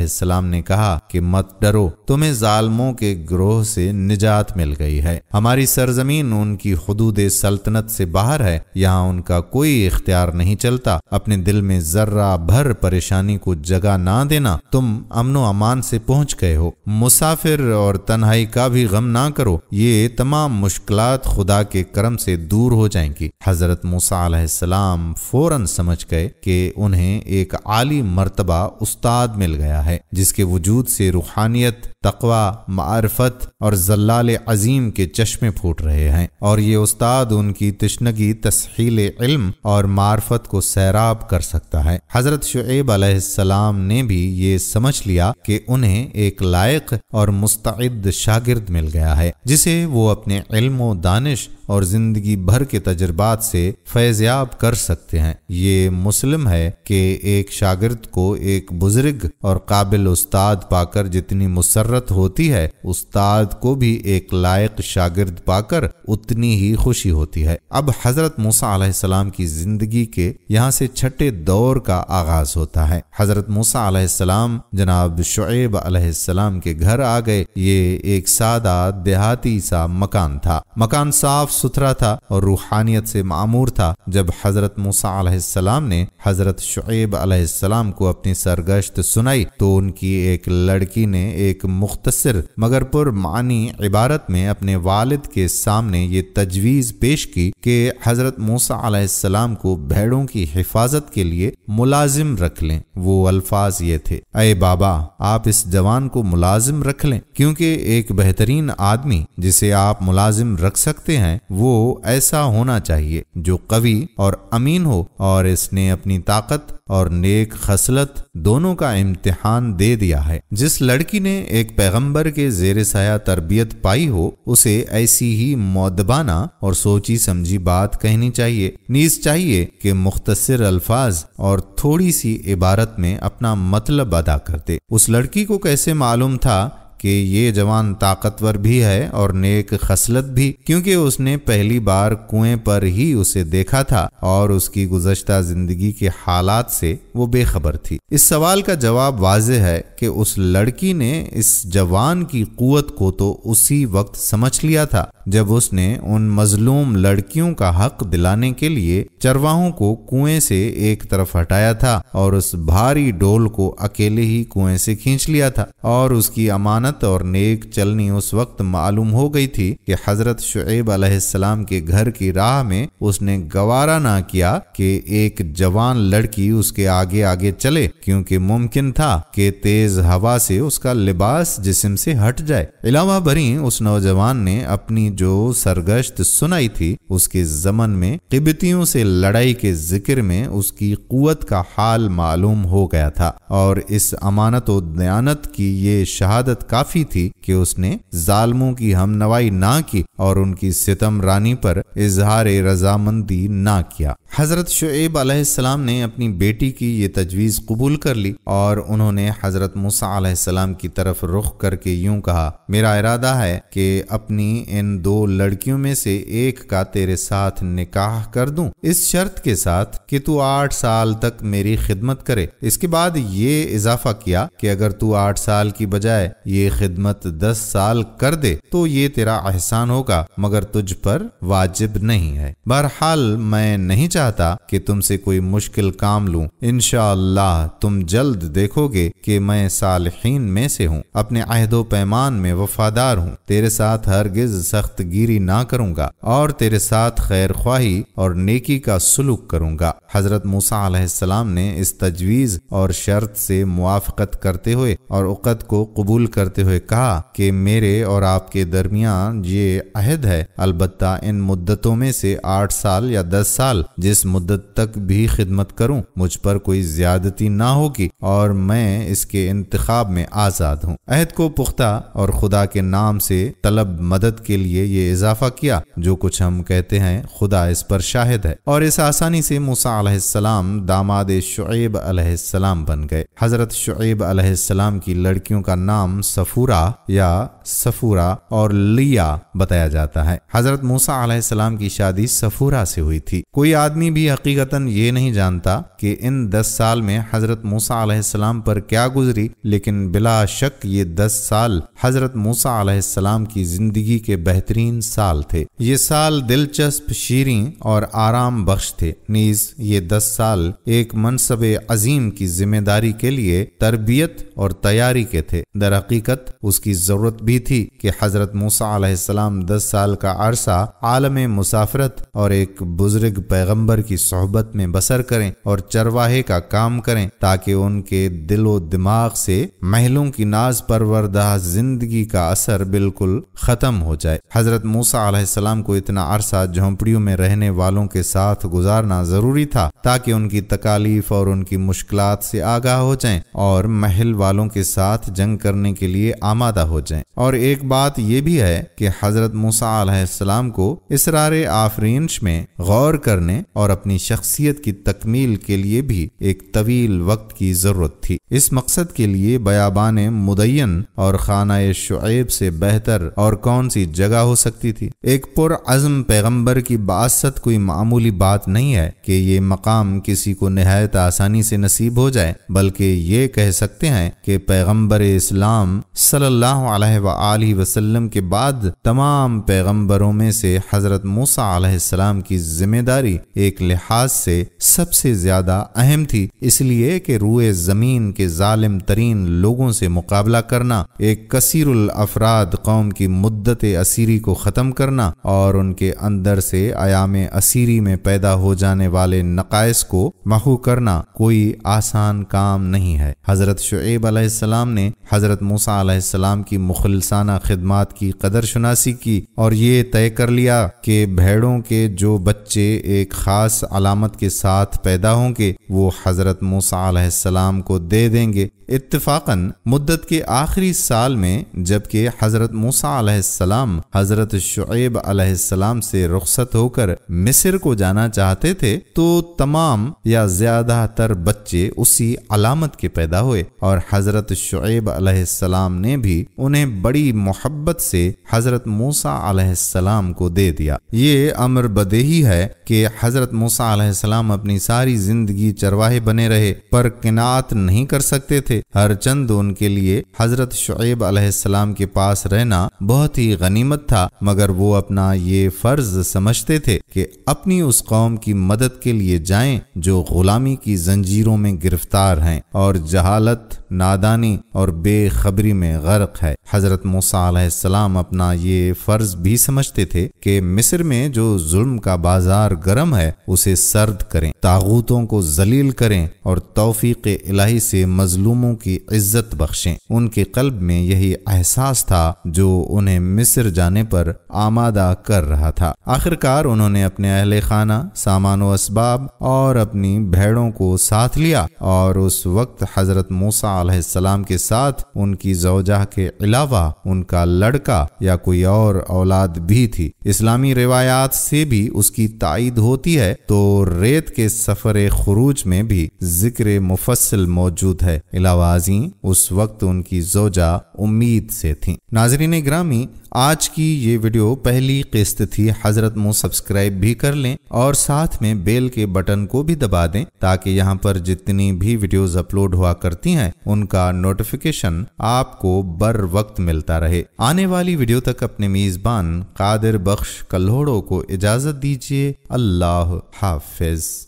السلام نے کہا کہ مت ڈرو، تمہیں ظالموں کے گروہ سے نجات مل گئی ہے۔ ہماری سرزمین ان کی حدود سلطنت سے باہر ہے، یہاں ان کا کوئی اختیار نہیں چلتا۔ اپنے دل میں ذرہ بھر پریشانی کو جگہ نہ دینا، تم امن و امان سے پہنچ گئے ہو۔ مسافر اور تنہائی کا بھی غم نہ کرو، یہ تمام مشکلات خدا کے کرم سے دور ہو جائیں گی۔ حضرت موسیٰ علیہ السلام فوراً سمجھ گئے کہ انہیں ایک عالی مرتبہ استاد مل گیا ہے جس کے وجود سے روحانیت تقوی، معرفت اور زلال عظیم کے چشمے پھوٹ رہے ہیں، اور یہ استاد ان کی تشنگی تسہیل علم اور معرفت کو سیراب کر سکتا ہے۔ حضرت شعیب علیہ السلام نے بھی یہ سمجھ لیا کہ انہیں ایک لائق اور مستعد شاگرد مل گیا ہے جسے وہ اپنے علم و دانش اور زندگی بھر کے تجربات سے فیضیاب کر سکتے ہیں۔ یہ مسلم ہے کہ ایک شاگرد کو ایک بزرگ اور قابل استاد پا کر جتنی مسرت ہوتی ہے، استاد کو بھی ایک لائق شاگرد پا کر اتنی ہی خوشی ہوتی ہے۔ اب حضرت موسیٰ علیہ السلام کی زندگی کے یہاں سے چھٹے دور کا آغاز ہوتا ہے۔ حضرت موسیٰ علیہ السلام جناب شعیب علیہ السلام کے گھر آ گئے۔ یہ ایک سادہ دیہاتی سا مکان تھا، مکان صاف ستھرا تھا اور روحانیت سے معمور تھا۔ جب حضرت موسیٰ علیہ السلام نے حضرت شعیب علیہ السلام کو اپنی سرگشت سنائی تو ان کی ایک لڑکی نے ایک مختصر مگر پر معنی عبارت میں اپنے والد کے سامنے یہ تجویز پیش کی کہ حضرت موسیٰ علیہ السلام کو بھیڑوں کی حفاظت کے لیے ملازم رکھ لیں۔ وہ الفاظ یہ تھے: اے بابا، آپ اس جوان کو ملازم رکھ لیں، کیونکہ ایک بہترین آدمی جسے آپ ملازم رکھ سکتے ہیں وہ ایسا ہونا چاہیے جو قوی اور امین ہو، اور اس نے اپنی طاقت اور نیک خصلت دونوں کا امتحان دے دیا ہے۔ جس لڑکی نے ایک پیغمبر کے زیر سایہ تربیت پائی ہو، اسے ایسی ہی مؤدبانہ اور سوچی سمجھی بات کہنی چاہیے، نیز چاہیے کہ مختصر الفاظ اور تھوڑی سی عبارت میں اپنا مطلب ادا کرتے۔ اس لڑکی کو کیسے معلوم تھا کہ یہ جوان طاقتور بھی ہے اور نیک خصلت بھی، کیونکہ اس نے پہلی بار کنویں پر ہی اسے دیکھا تھا اور اس کی گزشتہ زندگی کے حالات سے وہ بے خبر تھی۔ اس سوال کا جواب واضح ہے کہ اس لڑکی نے اس جوان کی قوت کو تو اسی وقت سمجھ لیا تھا جب اس نے ان مظلوم لڑکیوں کا حق دلانے کے لیے چرواہوں کو کنویں سے ایک طرف ہٹایا تھا اور اس بھاری ڈول کو اکیلے ہی کنویں سے کھینچ لیا تھا، اور اس کی امانت اور نیک چلنی اس وقت معلوم ہو گئی تھی کہ حضرت شعیب علیہ السلام کے گھر کی راہ میں اس نے گوارا نہ کیا کہ ایک جوان لڑکی اس کے آگے آگے چلے، کیونکہ ممکن تھا کہ تیز ہوا سے اس کا لباس جسم سے ہٹ جائے۔ علاوہ بری اس نوجوان نے اپنی جو سرگشت سنائی تھی اس کے زمن میں قبطیوں سے لڑائی کے ذکر میں اس کی قوت کا حال معلوم ہو گیا تھا، اور اس امانت و دیانت کی یہ شہادت کافی تھی کہ اس نے ظالموں کی ہمنوائی نہ کی اور ان کی ستم رانی پر اظہار رضامندی نہ کیا۔ حضرت شعیب علیہ السلام نے اپنی بیٹی کی یہ تجویز قبول کر لی اور انہوں نے حضرت موسیٰ علیہ السلام کی طرف رخ کر کے یوں کہا: میرا ارادہ ہے کہ اپنی ان 2 لڑکیوں میں سے ایک کا تیرے ساتھ نکاح کر دوں، اس شرط کے ساتھ کہ تو 8 سال تک میری خدمت کرے۔ اس کے بعد یہ اضافہ کیا کہ اگر تو 8 سال کی بجائے یہ خدمت 10 سال کر دے تو یہ تیرا احسان ہوگا، مگر تجھ پر واجب نہیں ہے۔ بہرحال میں نہیں چاہتا کہ تم سے کوئی مشکل کام لوں، انشاءاللہ تم جلد دیکھو گے کہ میں صالحین میں سے ہوں، اپنے عہد و پیمان میں وفادار ہوں، تیرے ساتھ ہرگز سخت گیری نہ کروں گا اور تیرے ساتھ خیر خواہی اور نیکی کا سلوک کروں گا۔ حضرت موسیٰ علیہ السلام نے اس تجویز اور شرط سے موافقت کرتے ہوئے اور عقد کو قبول کرتے ہوئے کہا کہ میرے اور آپ کے درمیان یہ عہد ہے، البتہ ان مدتوں میں سے 8 سال یا 10 سال جس مدت تک بھی خدمت کروں مجھ پر کوئی زیادتی نہ ہوگی اور میں اس کے انتخاب میں آزاد ہوں۔ عہد کو پختہ اور خدا کے نام سے طلب مدد کے لیے یہ اضافہ کیا، جو کچھ ہم کہتے ہیں خدا اس پر شاہد ہے، اور اس آسانی سے موسیٰ علیہ السلام داماد شعیب علیہ السلام بن گئے۔ حضرت شعیب علیہ السلام کی لڑکیوں کا نام صفورہ یا صفورہ اور لیا بتایا جاتا ہے۔ حضرت موسیٰ علیہ السلام کی شادی صفورہ سے ہوئی تھی۔ کوئی آدمی بھی حقیقتاً یہ نہیں جانتا کہ ان 10 سال میں حضرت موسیٰ علیہ السلام پر کیا گزری، لیکن بلا شک یہ 10 سال حضرت موسیٰ علیہ السلام کی زندگی کے بہترین سال تھے۔ یہ سال دلچسپ، شیریں اور آرام بخش تھے، نیز یہ 10 سال ایک منصب عظیم کی ذمہ داری کے لیے تربیت اور تیاری کے تھے۔ در حقیقت اس کی ضرورت بھی تھی کہ حضرت موسیٰ علیہ السلام 10 سال کا عرصہ عالم مسافرت اور ایک بزرگ پیغمبر پیغمبر کی صحبت میں بسر کریں اور چرواہے کا کام کریں تاکہ ان کے دل و دماغ سے محلوں کی ناز پروردہ زندگی کا اثر بالکل ختم ہو جائے۔ حضرت موسیٰ علیہ السلام کو اتنا عرصہ جھونپڑیوں میں رہنے والوں کے ساتھ گزارنا ضروری تھا تاکہ ان کی تکالیف اور ان کی مشکلات سے آگاہ ہو جائیں اور محل والوں کے ساتھ جنگ کرنے کے لیے آمادہ ہو جائیں۔ اور ایک بات یہ بھی ہے کہ حضرت موسیٰ علیہ السلام کو اسرار آفرینش میں غور کرنے اور اپنی شخصیت کی تکمیل کے لیے بھی ایک طویل وقت کی ضرورت تھی۔ اس مقصد کے لیے بیابان مدین اور خانہ شعیب سے بہتر اور کون سی جگہ ہو سکتی تھی۔ ایک پرعزم پیغمبر کی بعثت کوئی معمولی بات نہیں ہے کہ یہ مقام کسی کو نہایت آسانی سے نصیب ہو جائے، بلکہ یہ کہہ سکتے ہیں کہ پیغمبر اسلام صلی اللہ علیہ وآلہ وسلم کے بعد تمام پیغمبروں میں سے حضرت موسیٰ علیہ السلام کی ذمہ داری ایک لحاظ سے سب سے زیادہ اہم تھی، اس لیے کہ روئے زمین کے ظالم ترین لوگوں سے مقابلہ کرنا، ایک کثیر الافراد قوم کی مدت اسیری کو ختم کرنا اور ان کے اندر سے ایام اسیری میں پیدا ہو جانے والے نقائص کو محو کرنا کوئی آسان کام نہیں ہے۔ حضرت شعیب علیہ السلام نے حضرت موسیٰ علیہ السلام کی مخلصانہ خدمات کی قدر شناسی کی اور یہ طے کر لیا کہ بھیڑوں کے جو بچے ایک خاص علامت کے ساتھ پیدا ہوں گے وہ حضرت موسیٰ علیہ السلام کو دے دیں گے۔ اتفاقاً مدت کے آخری سال میں جبکہ حضرت موسیٰ علیہ السلام حضرت شعیب علیہ السلام سے رخصت ہو کر مصر کو جانا چاہتے تھے تو تمام یا زیادہ تر بچے اسی علامت کے پیدا ہوئے اور حضرت شعیب علیہ السلام نے بھی انہیں بڑی محبت سے حضرت موسیٰ علیہ السلام کو دے دیا۔ یہ امر بدیہی ہے کہ حضرت موسیٰ علیہ السلام اپنی ساری زندگی چرواہے بنے رہے پر قناعت نہیں کر سکتے تھے، ہر چند ان کے لیے حضرت شعیب علیہ السلام کے پاس رہنا بہت ہی غنیمت تھا، مگر وہ اپنا یہ فرض سمجھتے تھے کہ اپنی اس قوم کی مدد کے لیے جائیں جو غلامی کی زنجیروں میں گرفتار ہیں اور جہالت، نادانی اور بے خبری میں غرق ہے۔ حضرت موسیٰ علیہ السلام اپنا یہ فرض بھی سمجھتے تھے کہ مصر میں جو ظلم کا بازار گرم ہے اسے سرد کریں، طاغوتوں کو ذلیل کریں اور توفیق الہی سے مظلوموں کی عزت بخشیں۔ ان کے قلب میں یہی احساس تھا جو انہیں مصر جانے پر آمادہ کر رہا تھا۔ آخرکار انہوں نے اپنے اہل خانہ، سامان و اسباب اور اپنی بھیڑوں کو ساتھ لیا اور اس وقت حضرت موسیٰ علیہ السلام کے ساتھ ان کی زوجہ کے علاوہ ان کا لڑکا یا کوئی اور اولاد بھی تھی۔ اسلامی روایات سے بھی اس کی تائید ہوتی ہے تو ریت کے سفر خروج میں بھی ذکر مفصل موجود ہے۔ علاوہ ازیں اس وقت ان کی زوجہ امید سے تھیں۔ ناظرین گرامی، آج کی یہ ویڈیو پہلی قسط تھی، حضرت سبسکرائب بھی کر لیں اور ساتھ میں بیل کے بٹن کو بھی دبا دیں تاکہ یہاں پر جتنی بھی ویڈیوز اپلوڈ ہوا کرتی ہیں ان کا نوٹیفیکیشن آپ کو بر وقت ملتا رہے۔ آنے والی ویڈیو تک اپنے میزبان قادر بخش کلہوڑو کو اجازت دیجیے۔ اللہ حافظ۔